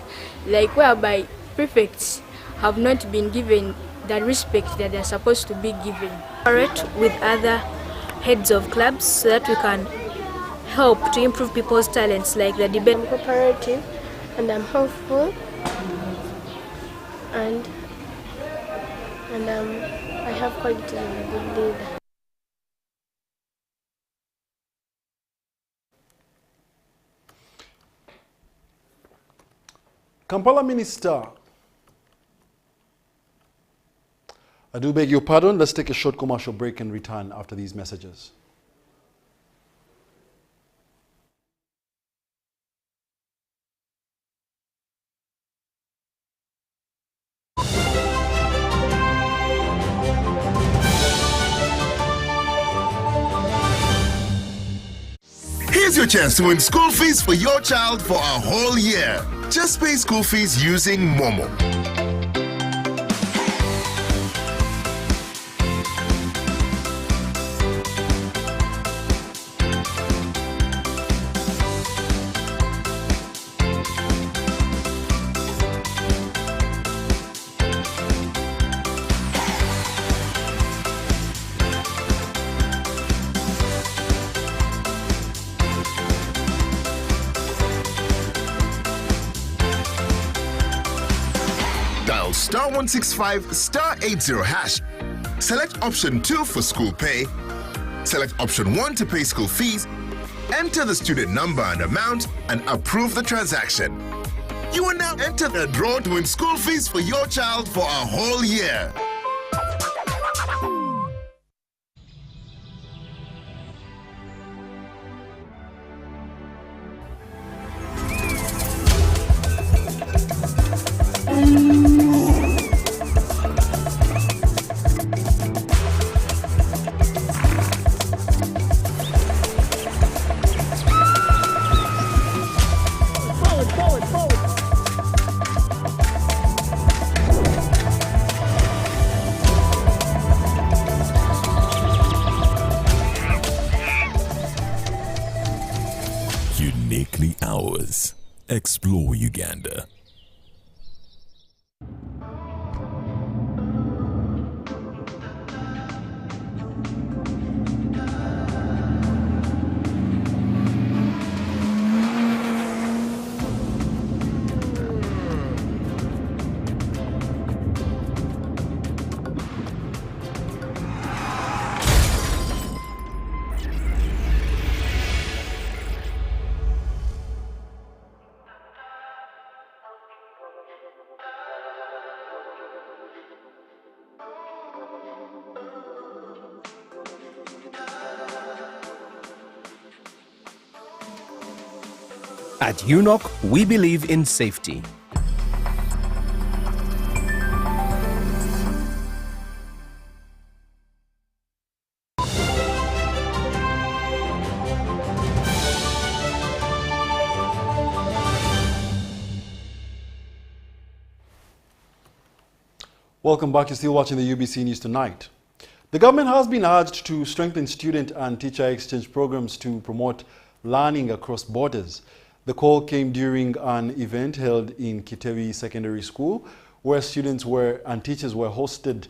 like whereby prefects have not been given the respect that they are supposed to be given. Cooperate with other heads of clubs so that we can help to improve people's talents, like the debate. I'm cooperative and I'm helpful and I have qualities of a good leader. Kampala Minister, I do beg your pardon. Let's take a short commercial break and return after these messages. Here's your chance to win school fees for your child for a whole year. Just pay school fees using Momo. Dial *165 *80 hash. Select option 2 for school pay. Select option 1 to pay school fees. Enter the student number and amount and approve the transaction. You will now enter the draw to win school fees for your child for a whole year. Uniquely ours. Explore Uganda. At UNOC, we believe in safety. Welcome back. You're still watching the UBC News Tonight. The government has been urged to strengthen student and teacher exchange programs to promote learning across borders. The call came during an event held in Kitebi Secondary School, where students and teachers hosted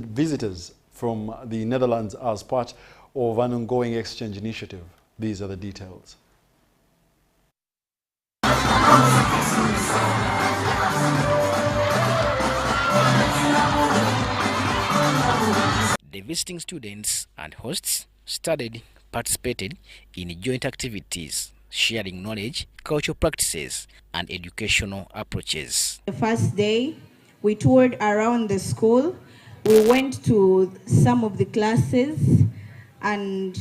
visitors from the Netherlands as part of an ongoing exchange initiative. These are the details. The visiting students and hosts participated in joint activities, sharing knowledge, cultural practices, and educational approaches. The first day, we toured around the school. We went to some of the classes and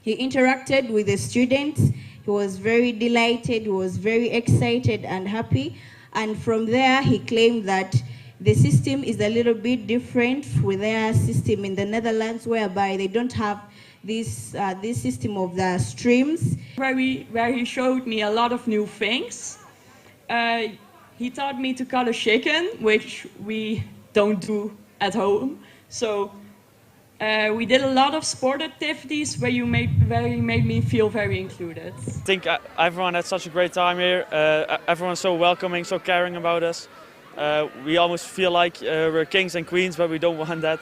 he interacted with the students. He was very delighted, he was very excited and happy. And from there, he claimed that the system is a little bit different with their system in the Netherlands, whereby they don't have this system of the streams. Where he showed me a lot of new things. He taught me to cut a chicken, which we don't do at home. So we did a lot of sport activities where he made me feel very included. I think everyone had such a great time here. Everyone's so welcoming, so caring about us. We almost feel like we're kings and queens, but we don't want that.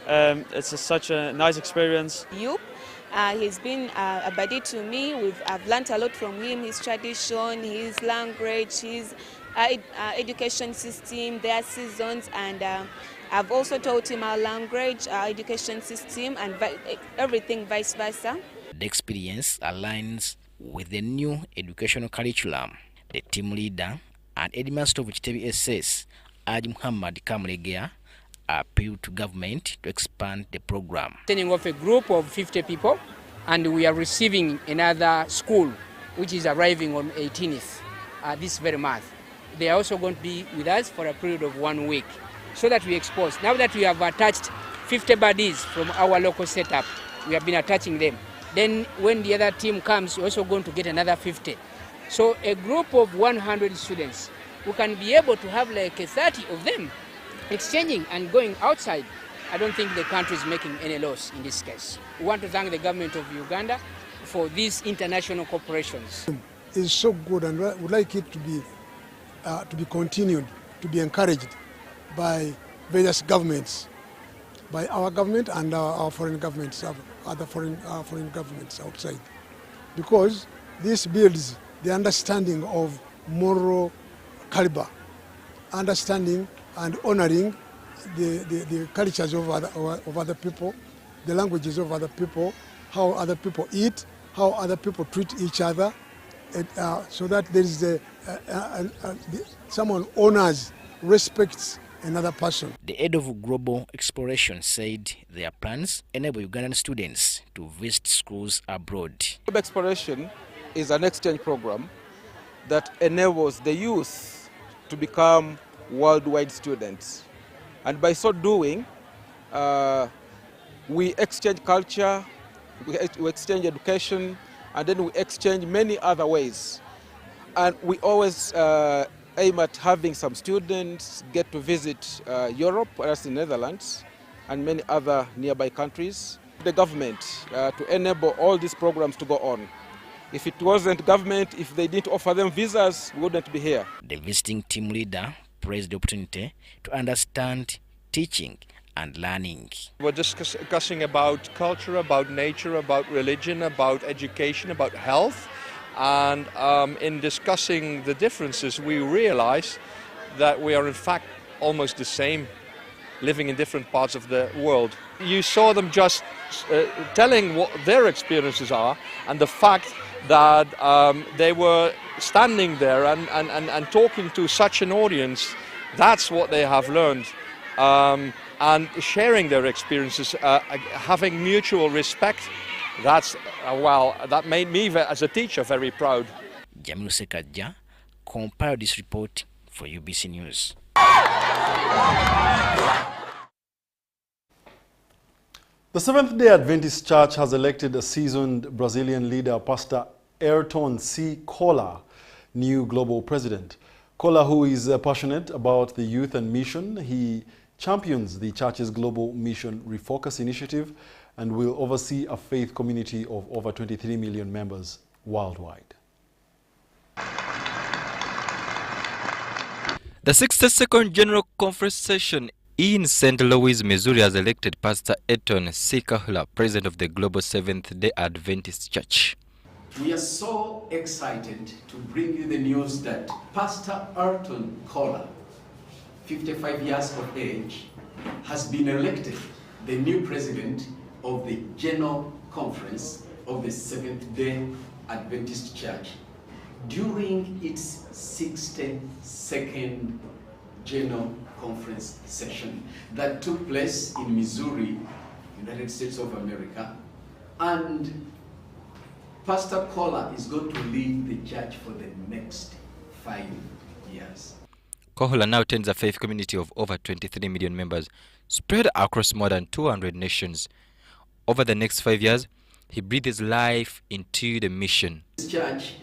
It's such a nice experience. He's been a buddy to me. I've learned a lot from him, his tradition, his language, his education system, their seasons, and I've also taught him our language, our education system, and everything vice versa. The experience aligns with the new educational curriculum. The team leader and headmaster of Kitebi SS, Aj Muhammad Kamlegea, appealed to government to expand the program. Sending off a group of 50 people, and we are receiving another school, which is arriving on 18th this very month. They are also going to be with us for a period of 1 week, so that we expose. Now that we have attached 50 buddies from our local setup, we have been attaching them. Then when the other team comes, we're also going to get another 50. So a group of 100 students who can be able to have like 30 of them exchanging and going outside. I don't think the country is making any loss in this case. We want to thank the government of Uganda for these international cooperations. It's so good, and we would like it to be continued, to be encouraged by various governments, by our government and our foreign governments, other foreign governments outside, because this builds the understanding of moral caliber, understanding and honoring the cultures of other people, the languages of other people, how other people eat, how other people treat each other, so that there is someone honors, respects another person. The head of Global Exploration said their plans enable Ugandan students to visit schools abroad. Global Exploration is an exchange program that enables the youth to become worldwide students. And by so doing, we exchange culture, we exchange education, and then we exchange many other ways. And we always aim at having some students get to visit Europe, that's the Netherlands, and many other nearby countries. The government to enable all these programs to go on. If it wasn't government, if they didn't offer them visas, we wouldn't be here. The visiting team leader praised the opportunity to understand teaching and learning. We're discussing about culture, about nature, about religion, about education, about health. And in discussing the differences, we realize that we are in fact almost the same, living in different parts of the world. You saw them just telling what their experiences are, and the fact that they were standing there and talking to such an audience. That's what they have learned. And sharing their experiences, having mutual respect, That's, that made me, as a teacher, very proud. Jamilu Sekadja compiled this report for UBC News. The Seventh-day Adventist Church has elected a seasoned Brazilian leader, Pastor Ayrton C. Cola, new global president. Cola, who is passionate about the youth and mission, he champions the church's global mission refocus initiative and will oversee a faith community of over 23 million members worldwide. The 62nd General Conference session in St. Louis, Missouri has elected Pastor Ayrton C. Cola, president of the Global Seventh-day Adventist Church. We are so excited to bring you the news that Pastor Ayrton Cola, 55 years of age, has been elected the new president of the General Conference of the Seventh-day Adventist Church during its 62nd General Conference session that took place in Missouri, United States of America, and Pastor Cola is going to lead the church for the next 5 years. Cola now tends a faith community of over 23 million members spread across more than 200 nations. Over the next 5 years, he breathes life into the mission. This church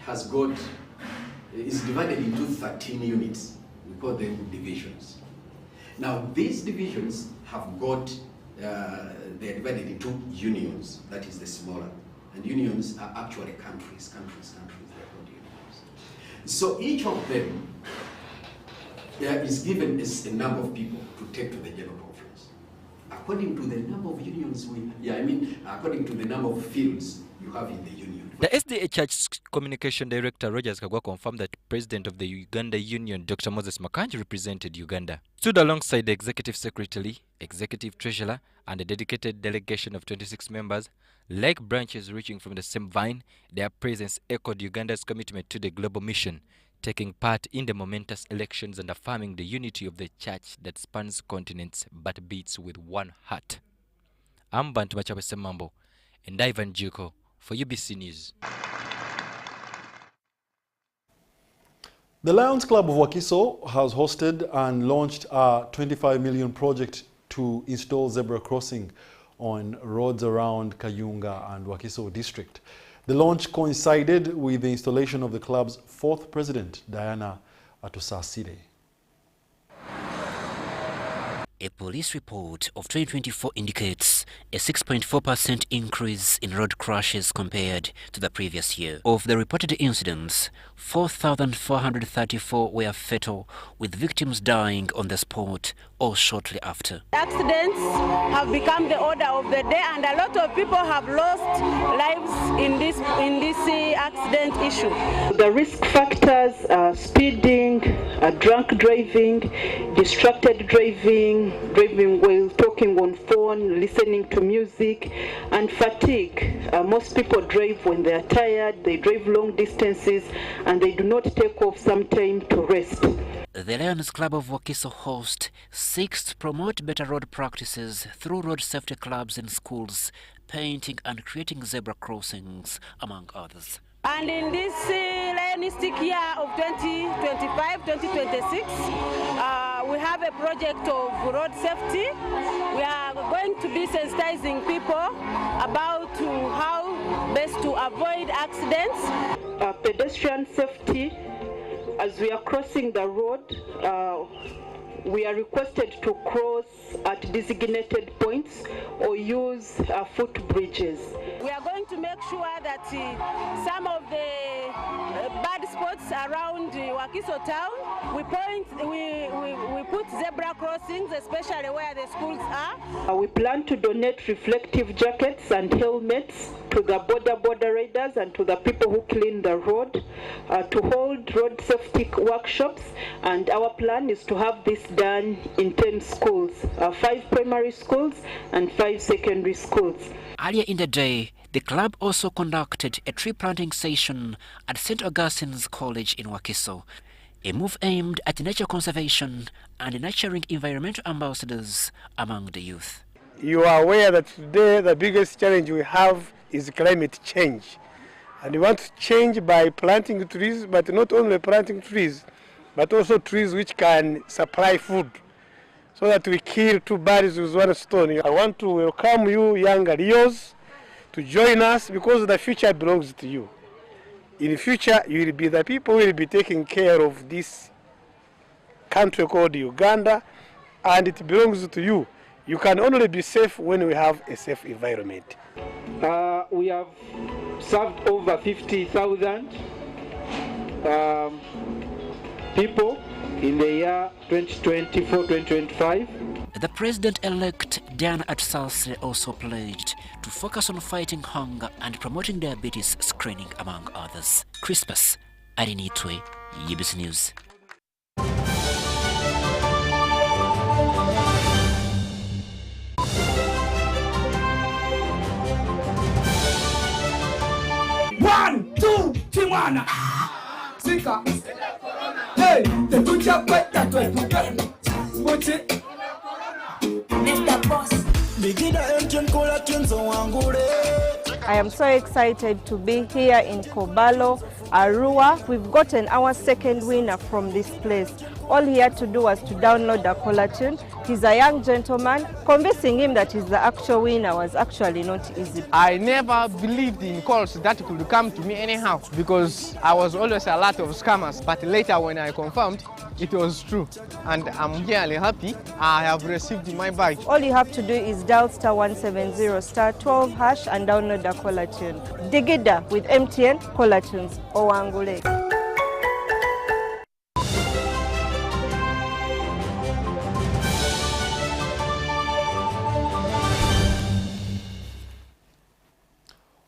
is divided into 13 units. We call them divisions. Now, these divisions have got, they're divided into unions, that is the smaller. And unions are actually countries, they're called unions. So each of them is given a number of people to take to the General Conference. According to the number of unions, according to the number of fields you have in the union. The SDA Church Communication Director Rogers Kagwa confirmed that President of the Uganda Union, Dr. Moses Makanji, represented Uganda, stood alongside the Executive Secretary, Executive Treasurer, and a dedicated delegation of 26 members. Like branches reaching from the same vine, their presence echoed Uganda's commitment to the global mission, taking part in the momentous elections and affirming the unity of the church that spans continents but beats with one heart. I'm Bantu Machawe Semambo, and Ivan Juko for UBC News. The Lions Club of Wakiso has hosted and launched a 25 million project to install zebra crossing on roads around Kayunga and Wakiso district. The launch coincided with the installation of the club's fourth president, Diana Atusasire. A police report of 2024 indicates a 6.4% increase in road crashes compared to the previous year. Of the reported incidents, 4,434 were fatal, with victims dying on the spot or shortly after. Accidents have become the order of the day, and a lot of people have lost lives in this accident issue. The risk factors are speeding, drunk driving, distracted driving, driving while talking on phone, listening to music, and fatigue. Most people drive when they are tired, they drive long distances, and they do not take off some time to rest. The Lions Club of Wakiso host seeks to promote better road practices through road safety clubs in schools, painting and creating zebra crossings, among others. And in this Lionistic year of 2025-2026, we have a project of road safety. We are going to be sensitizing people about how best to avoid accidents. Pedestrian safety, as we are crossing the road, we are requested to cross at designated points or use footbridges. We are going to make sure that some of the bad spots around Wakiso town, we put zebra crossings, especially where the schools are. We plan to donate reflective jackets and helmets to the border riders and to the people who clean the road, to hold road safety workshops, and our plan is to have this done in 10 schools, 5 primary schools and 5 secondary schools. Earlier in the day, the club also conducted a tree planting session at St. Augustine's College in Wakiso, a move aimed at nature conservation and nurturing environmental ambassadors among the youth. You are aware that today the biggest challenge we have is climate change. And we want to change by planting trees, but not only planting trees, but also trees which can supply food, so that we kill two birds with one stone. I want to welcome you, young Rios, to join us, because the future belongs to you. In the future, you will be the people who will be taking care of this country called Uganda, and it belongs to you. You can only be safe when we have a safe environment. We have served over 50,000 people in the year 2024-2025. The president-elect Diana Atsalse also pledged to focus on fighting hunger and promoting diabetes screening, among others. Crispus Arinitwe, UBC News. One, two, Timana. Sika. Hey, the tucha kweta twepuka. What's it? Mr. Boss. I am so excited to be here in Kobalo, Arua. We've gotten our second winner from this place. All he had to do was to download the caller tune. He's a young gentleman. Convincing him that he's the actual winner was actually not easy. I never believed in calls that could come to me anyhow, because I was always a lot of scammers. But later when I confirmed, it was true. And I'm really happy I have received my badge. All you have to do is dial *170 *12# and download the caller tune. Digida with MTN caller tunes. Owangule.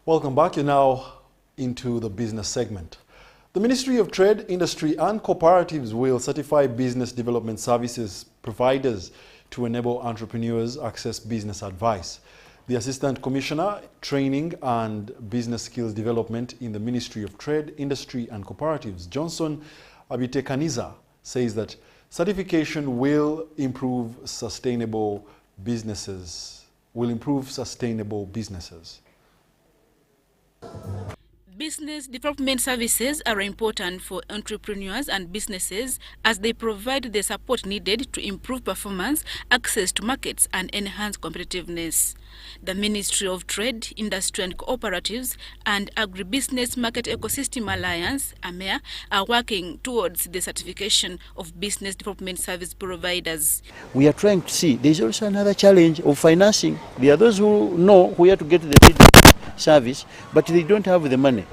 Welcome back. You're now into the business segment. The Ministry of Trade, Industry and Cooperatives will certify business development services providers to enable entrepreneurs access business advice. The Assistant Commissioner, Training and Business Skills Development in the Ministry of Trade, Industry and Cooperatives, Johnson Abitekaniza, says that certification will improve sustainable businesses. Business development services are important for entrepreneurs and businesses as they provide the support needed to improve performance, access to markets, and enhance competitiveness. The Ministry of Trade, Industry and Cooperatives and Agribusiness Market Ecosystem Alliance, AMEA, are working towards the certification of business development service providers. We are trying to see there's also another challenge of financing. There are those who know where to get the service, but they don't have the money.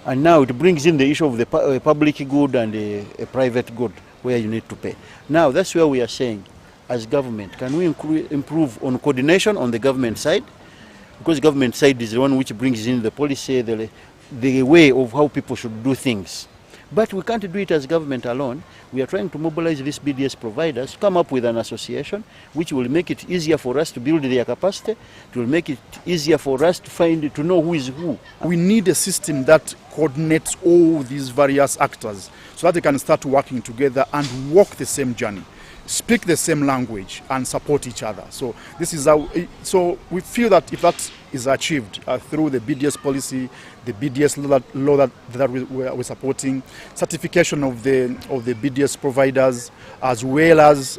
And now it brings in the issue of the public good and a private good where you need to pay. Now that's where we are saying, as government, can we improve on coordination on the government side? Because government side is the one which brings in the policy, the way of how people should do things. But we can't do it as government alone. We are trying to mobilize these BDS providers to come up with an association which will make it easier for us to build their capacity. It will make it easier for us to know who is who. We need a system that coordinates all these various actors so that they can start working together and walk the same journey, speak the same language and support each other. So this is how. So we feel that if that is achieved through the BDS policy, the BDS law that we're supporting, certification of the BDS providers, as well as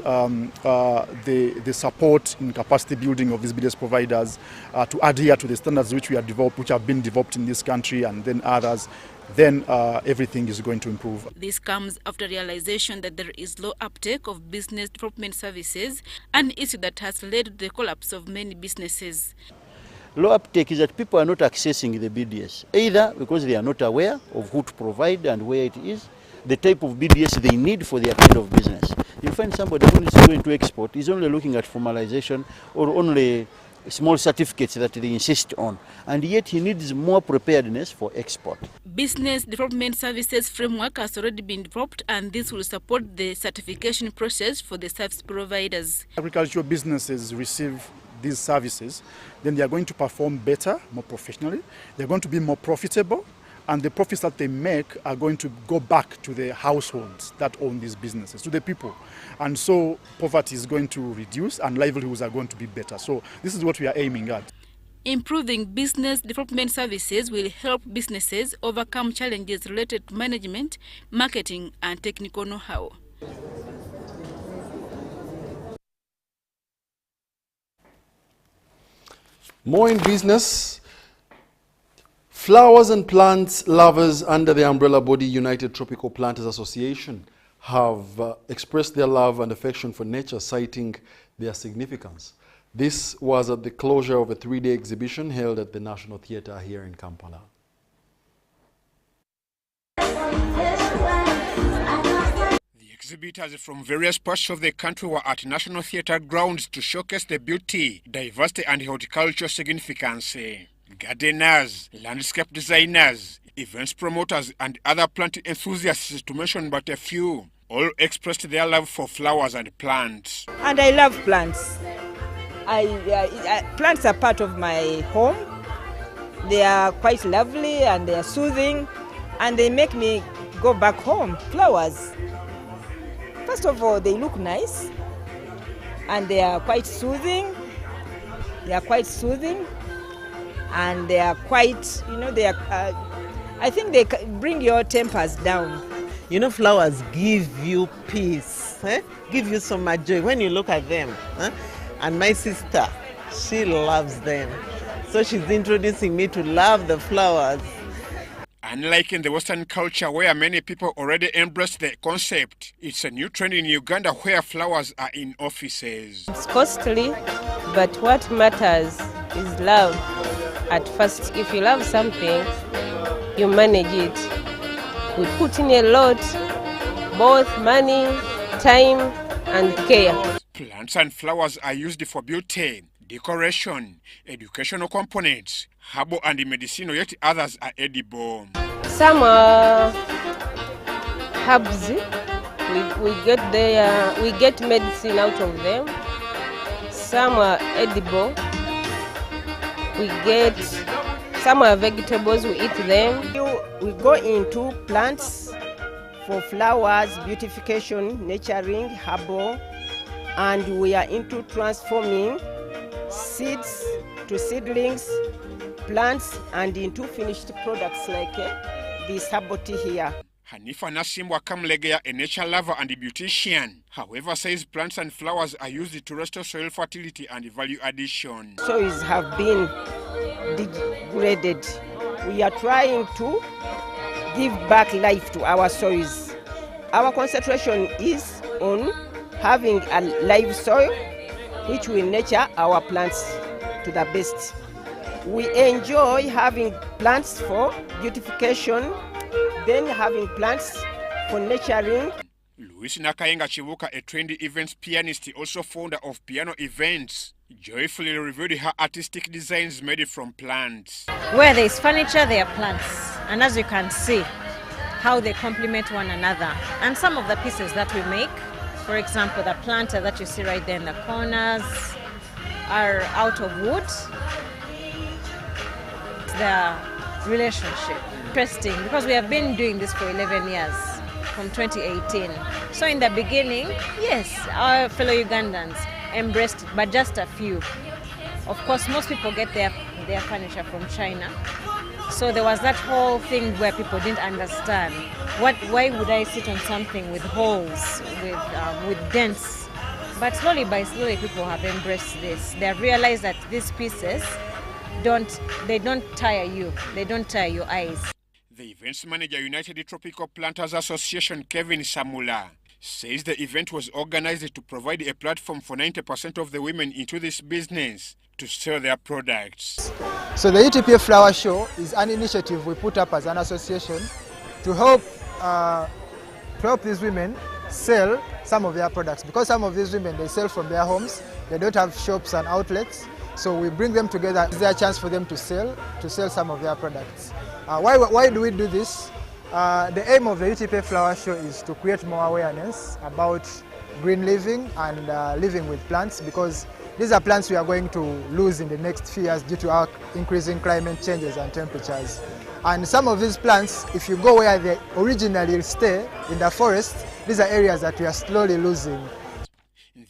the support in capacity building of these BDS providers to adhere to the standards which have been developed in this country and then others, then everything is going to improve. This comes after realization that there is low uptake of business development services, an issue that has led to the collapse of many businesses. Low uptake is that people are not accessing the BDS, either because they are not aware of who to provide and where it is, the type of BDS they need for their kind of business. You find somebody who is going to export is only looking at formalization or only small certificates that they insist on, and yet he needs more preparedness for export. Business development services framework has already been developed, and this will support the certification process for the service providers. Agricultural businesses receive these services, then they are going to perform better, more professionally, they're going to be more profitable, and the profits that they make are going to go back to the households that own these businesses, to the people. And so poverty is going to reduce and livelihoods are going to be better. So this is what we are aiming at. Improving business development services will help businesses overcome challenges related to management, marketing, and technical know-how. More in business. Flowers and plants lovers under the umbrella body United Tropical Planters Association have expressed their love and affection for nature, citing their significance. This was at the closure of a 3-day exhibition held at the National Theatre here in Kampala. Exhibitors from various parts of the country were at National Theatre grounds to showcase the beauty, diversity and horticultural significance. Gardeners, landscape designers, events promoters and other plant enthusiasts, to mention but a few, all expressed their love for flowers and plants. And I love plants. Plants are part of my home. They are quite lovely and they are soothing and they make me go back home. Flowers. First of all, they look nice and they are quite soothing. They are quite soothing and they are quite, I think they bring your tempers down. You know, flowers give you peace, give you so much joy when you look at them. And my sister, she loves them. So she's introducing me to love the flowers. Unlike in the Western culture where many people already embrace the concept, it's a new trend in Uganda where flowers are in offices. It's costly, but what matters is love. At first, if you love something, you manage it. We put in a lot, both money, time, and care. Plants and flowers are used for beauty, decoration, educational components, herbal and medicinal, yet others are edible. Some are herbs. We get medicine out of them. Some are edible. Some are vegetables, we eat them. We go into plants for flowers, beautification, nurturing, herbal, and we are into transforming seeds to seedlings, plants, and into finished products like this herbal tea here. Hanifa Nasimwa Kamlegea, a nature lover and a beautician, however, says plants and flowers are used to restore soil fertility and value addition. Soils have been degraded. We are trying to give back life to our soils. Our concentration is on having a live soil which will nurture our plants to the best. We enjoy having plants for beautification, then having plants for nurturing. Luis Nakayenga Chibuka, a trendy events pianist, also founder of Piano Events, joyfully reviewed her artistic designs made from plants. Where there is furniture, there are plants. And as you can see, how they complement one another. And some of the pieces that we make, for example, the planter that you see right there in the corners, are out of wood. The relationship. Interesting, because we have been doing this for 11 years, from 2018. So in the beginning, yes, our fellow Ugandans embraced it, but just a few. Of course, most people get their furniture from China. So there was that whole thing where people didn't understand. Why would I sit on something with holes, with dents? But slowly by slowly, people have embraced this. They have realized that these pieces don't tire you. They don't tire your eyes. The events manager, United Tropical Planters Association, Kevin Samula, says the event was organized to provide a platform for 90% of the women into this business to sell their products. So the UTPA Flower Show is an initiative we put up as an association to help these women sell some of their products, because some of these women, they sell from their homes, they don't have shops and outlets. So we bring them together. It's their chance for them to sell some of their products. Why do we do this? The aim of the UTPA Flower Show is to create more awareness about green living and living with plants, because these are plants we are going to lose in the next few years due to our increasing climate changes and temperatures. And some of these plants, if you go where they originally stay, in the forest, these are areas that we are slowly losing.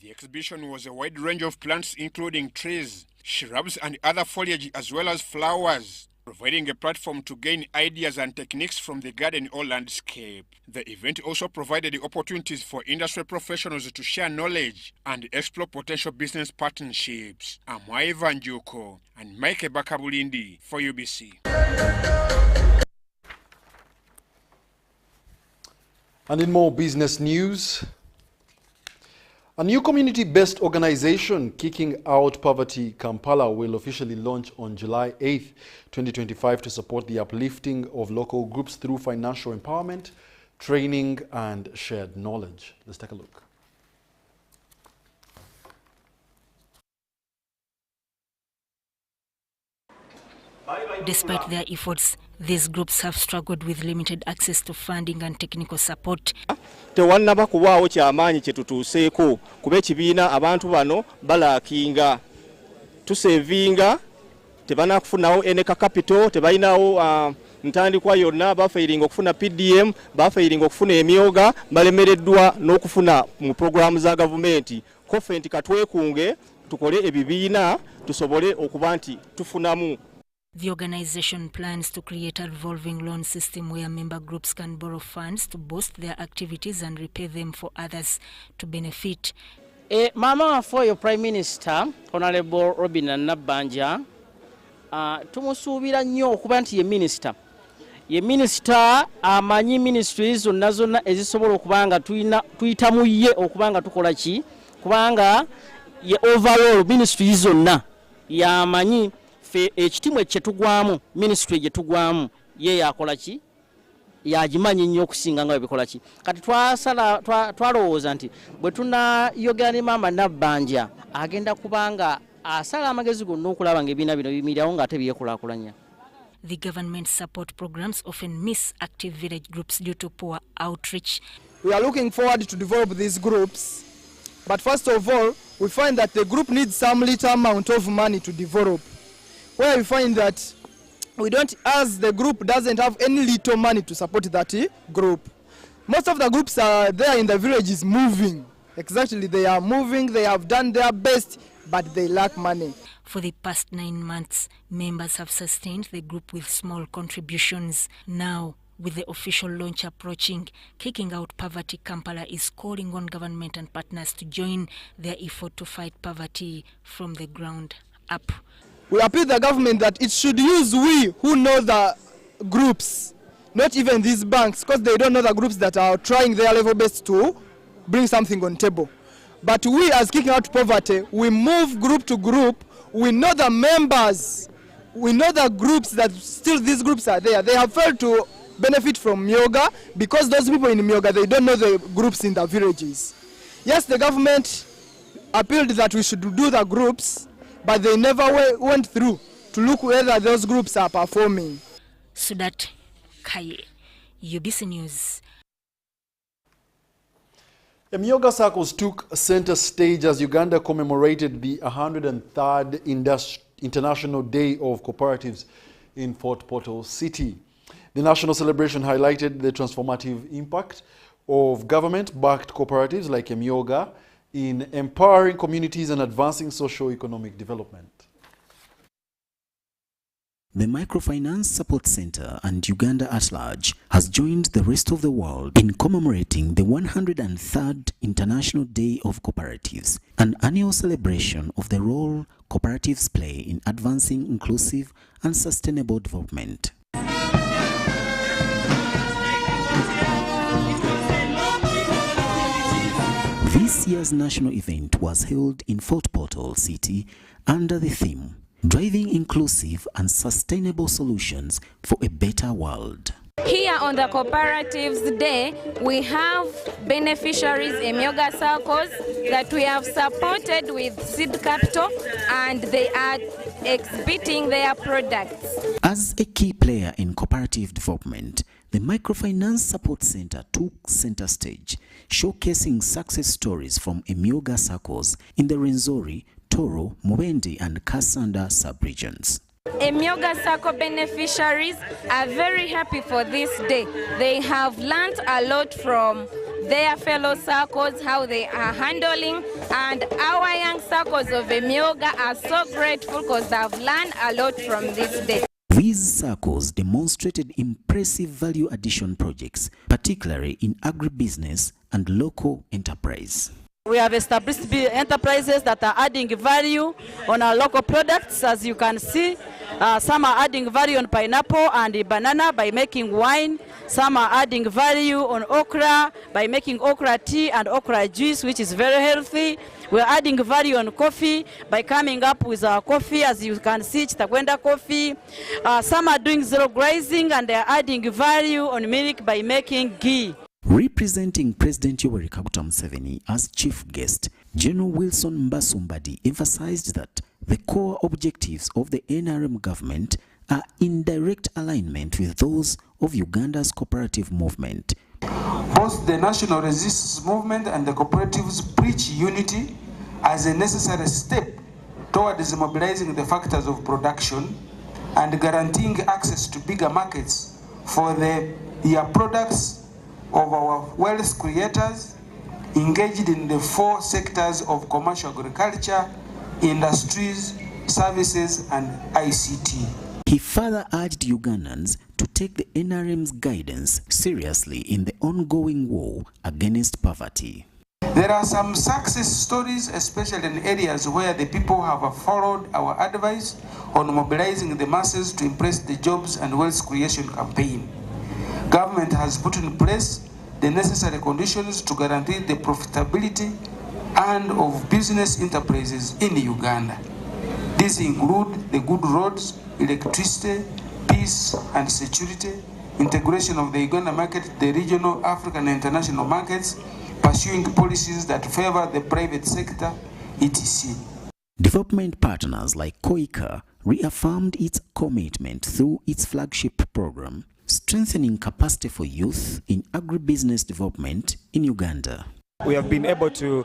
The exhibition was a wide range of plants including trees, shrubs and other foliage as well as flowers, providing a platform to gain ideas and techniques from the garden or landscape. The event also provided opportunities for industry professionals to share knowledge and explore potential business partnerships. I'm Ivan Juko and Mike Bakabulindi for UBC. And in more business news, a new community-based organization, Kicking Out Poverty Kampala, will officially launch on July 8th, 2025 to support the uplifting of local groups through financial empowerment, training, and shared knowledge. Let's take a look. Despite their efforts, these groups have struggled with limited access to funding and technical support. Tewannaba kubaawo kyamaanyi kye tutuuseeko kuba ekibiina abantu bano balaakinga tusevinga tebanakufunawo eneka capital tebalinawo ntandikwa yonna bafairinga okufuna PDM bafairinga okufuna emyoga balemereddwa n'okufuna mu programu za gavumenti kofenti katwekunge tukole ebibiina tusobole okuba nti tufunamu. The organization plans to create a revolving loan system where member groups can borrow funds to boost their activities and repay them for others to benefit. Mama for your Prime Minister, Honorable Robin Nabanja, tumusuubira nnyo okuba nti ye minister amanyi ministries zonna ezisobola okubanga tuyitamu ye okubanga tukola ki kubanga ye overall ministries zonna yamanyi ekitimu ekitugwamu ministry gye tugwamu ye yakola ki yagimanyi nnyo okusinga nga bikola ki kati twalowooza nti bwe tunayogera ne Maama Nabbanja agenda kubanga asala amagezi gonna okulaba ng'ebiina bino bimirirawo ng'ate byekulaakulanya. The government support programs often miss active village groups due to poor outreach. We are looking forward to develop these groups, but first of all, we find that the group needs some little amount of money to develop. Where we find that we don't, as the group doesn't have any little money to support that group. Most of the groups are there in the village is moving. Exactly, they are moving, they have done their best, but they lack money. For the past 9 months, members have sustained the group with small contributions. Now, with the official launch approaching, Kicking Out Poverty Kampala is calling on government and partners to join their effort to fight poverty from the ground up. We appeal the government that it should use we who know the groups, not even these banks, because they don't know the groups that are trying their level best to bring something on table. But we as Kicking Out Poverty, we move group to group, we know the members, we know the groups that still these groups are there. They have failed to benefit from Myoga because those people in Myoga, they don't know the groups in the villages. Yes, the government appealed that we should do the groups, but they never went through to look whether those groups are performing. Sudat Kaye, UBC News. Myoga circles took center stage as Uganda commemorated the 103rd International Day of Cooperatives in Fort Portal City. The national celebration highlighted the transformative impact of government-backed cooperatives like Myoga in empowering communities and advancing socio-economic development. The Microfinance Support Center and Uganda at large has joined the rest of the world in commemorating the 103rd International Day of Cooperatives, an annual celebration of the role cooperatives play in advancing inclusive and sustainable development. This year's national event was held in Fort Portal City under the theme, Driving Inclusive and Sustainable Solutions for a Better World. Here on the Cooperatives Day, we have beneficiaries in Myoga circles that we have supported with seed capital, and they are exhibiting their products. As a key player in cooperative development, the Microfinance Support Center took center stage, showcasing success stories from Myoga circles in the Rwenzori, Toro, Mubendi and Kasanda sub-regions. Myoga Circle beneficiaries are very happy for this day. They have learned a lot from their fellow circles, how they are handling, and our young circles of Emyoga are so grateful because they have learned a lot from this day. These circles demonstrated impressive value addition projects, particularly in agribusiness and local enterprise. We have established enterprises that are adding value on our local products. As you can see, some are adding value on pineapple and banana by making wine. Some are adding value on okra by making okra tea and okra juice, which is very healthy. We're adding value on coffee by coming up with our coffee, as you can see, Chitakwenda coffee. Some are doing zero grazing and they're adding value on milk by making ghee. Representing President Yoweri Kaguta Museveni as chief guest, General Wilson Mbasumbadi emphasized that the core objectives of the NRM government are in direct alignment with those of Uganda's cooperative movement. Both the national resistance movement and the cooperatives preach unity as a necessary step towards mobilizing the factors of production and guaranteeing access to bigger markets for their products of our wealth creators engaged in the 4 sectors of commercial agriculture, industries, services, and ICT. He further urged Ugandans to take the NRM's guidance seriously in the ongoing war against poverty. There are some success stories, especially in areas where the people have followed our advice on mobilizing the masses to impress the jobs and wealth creation campaign. Government has put in place the necessary conditions to guarantee the profitability and of business enterprises in Uganda. These include the good roads, electricity, peace and security, integration of the Uganda market, the regional, African and international markets, pursuing policies that favor the private sector, etc. Development partners like KOICA reaffirmed its commitment through its flagship program, strengthening capacity for youth in agribusiness development in Uganda. We have been able to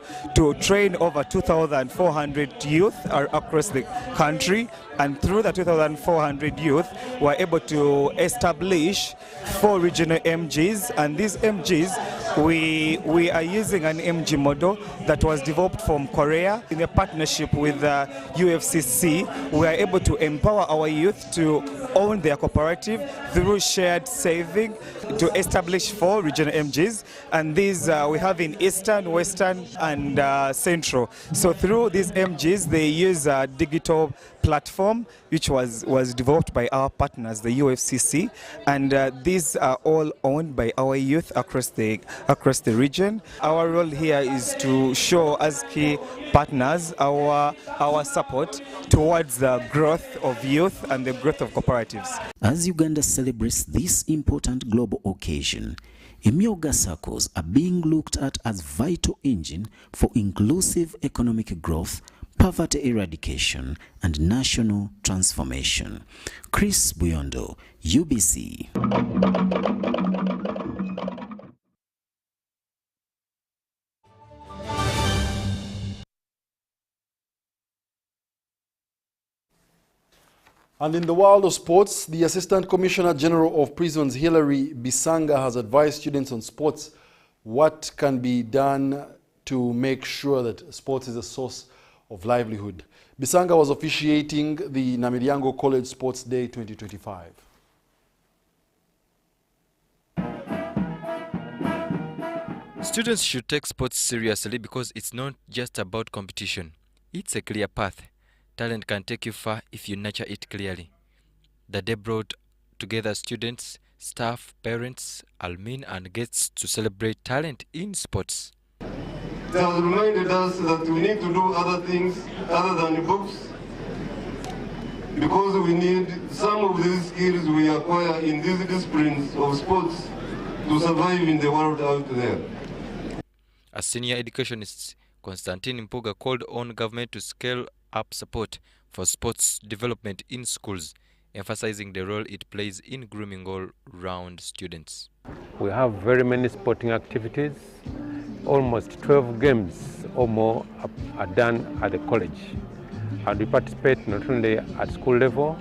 train over 2,400 youth across the country, and through the 2,400 youth, we are able to establish 4 regional MGs, and these MGs, we are using an MG model that was developed from Korea. In a partnership with UFCC, we are able to empower our youth to own their cooperative through shared saving to establish 4 regional MGs, and these we have in Eastern, Western, and Central. So through these MGs, they use a digital platform which was developed by our partners, the UFCC, and these are all owned by our youth across the region. Our role here is to show as key partners our support towards the growth of youth and the growth of cooperatives. As Uganda celebrates this important global occasion, Emyoga circles are being looked at as vital engine for inclusive economic growth, poverty eradication, and national transformation. Chris Buyondo, UBC. And in the world of sports, the Assistant Commissioner General of Prisons, Hilary Bisanga, has advised students on sports what can be done to make sure that sports is a source of livelihood. Bisanga was officiating the Namiryango College Sports Day 2025. Students should take sports seriously because it's not just about competition. It's a clear path. Talent can take you far if you nurture it clearly. The day brought together students, staff, parents, alumni, and guests to celebrate talent in sports. They have reminded us that we need to do other things other than books, because we need some of these skills we acquire in these disciplines of sports to survive in the world out there. As senior educationist, Constantine Mpuga called on government to scale up support for sports development in schools, emphasizing the role it plays in grooming all-round students. We have very many sporting activities. Almost 12 games or more are done at the college. And we participate not only at school level,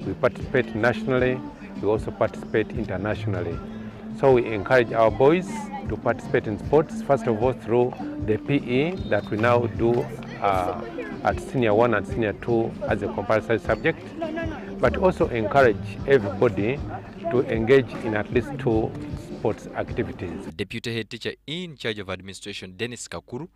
we participate nationally, we also participate internationally. So we encourage our boys to participate in sports, first of all through the PE that we now do at Senior 1 and Senior 2 as a compulsory subject, but also encourage everybody to engage in at least 2 sports activities. Deputy Head Teacher in charge of administration, Dennis Kakuru,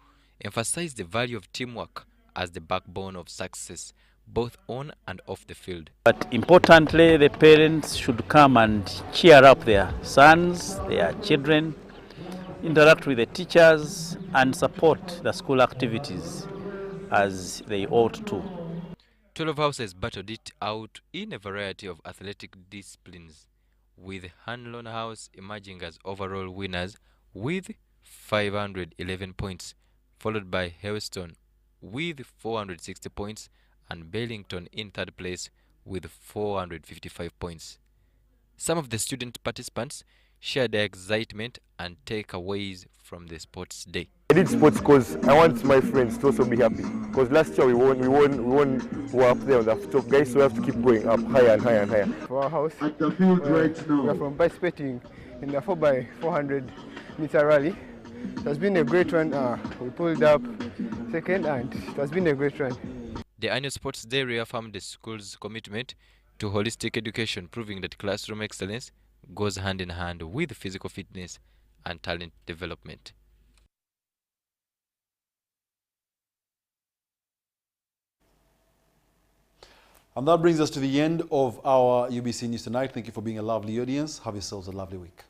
emphasized the value of teamwork as the backbone of success, both on and off the field. But importantly, the parents should come and cheer up their sons, their children, interact with the teachers and support the school activities as they ought to. 12 houses battled it out in a variety of athletic disciplines, with Hanlon House emerging as overall winners with 511 points, followed by Hellstone with 460 points and Bellington in third place with 455 points. Some of the student participants shared their excitement and takeaways from the sports day. I did sports because I want my friends to also be happy. Because last year we won, we were up there on the top guys, so we have to keep going up higher and higher and higher. For our house, at the field right now, we are from participating in the 4x400 meter rally. It has been a great run. We pulled up second and it has been a great run. The annual sports day reaffirmed the school's commitment to holistic education, proving that classroom excellence goes hand in hand with physical fitness and talent development. And that brings us to the end of our UBC News Tonight. Thank you for being a lovely audience. Have yourselves a lovely week.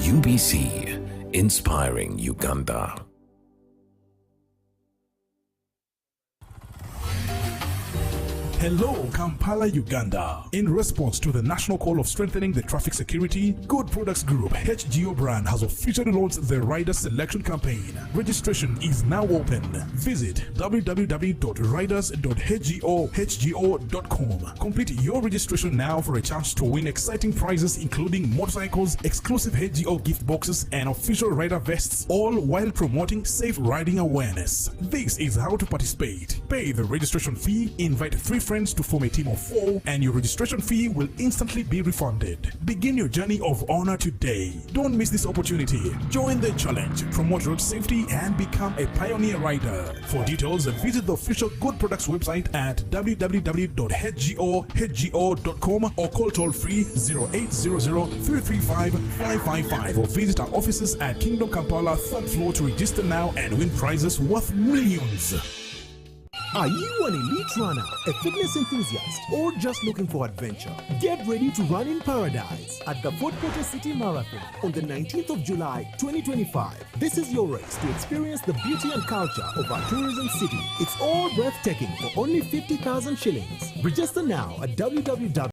UBC, inspiring Uganda. Hello, Kampala, Uganda. In response to the national call of strengthening the traffic security, Good Products Group HGO brand has officially launched the Rider Selection Campaign. Registration is now open. Visit www.riders.hgo.com. Complete your registration now for a chance to win exciting prizes including motorcycles, exclusive HGO gift boxes, and official rider vests, all while promoting safe riding awareness. This is how to participate. Pay the registration fee, invite 3 friends to form a team of 4, and your registration fee will instantly be refunded. Begin your journey of honor today. Don't miss this opportunity. Join the challenge, promote road safety, and become a pioneer rider. For details, visit the official Good Products website at www.hgo.com or call toll-free 0800-335-555 or visit our offices at Kingdom Kampala 3rd floor to register now and win prizes worth millions. Are you an elite runner, a fitness enthusiast, or just looking for adventure? Get ready to run in paradise at the Fort Portal City Marathon on the 19th of July 2025. This is your race to experience the beauty and culture of our tourism city. It's all breathtaking for only 50,000 shillings. Register now at www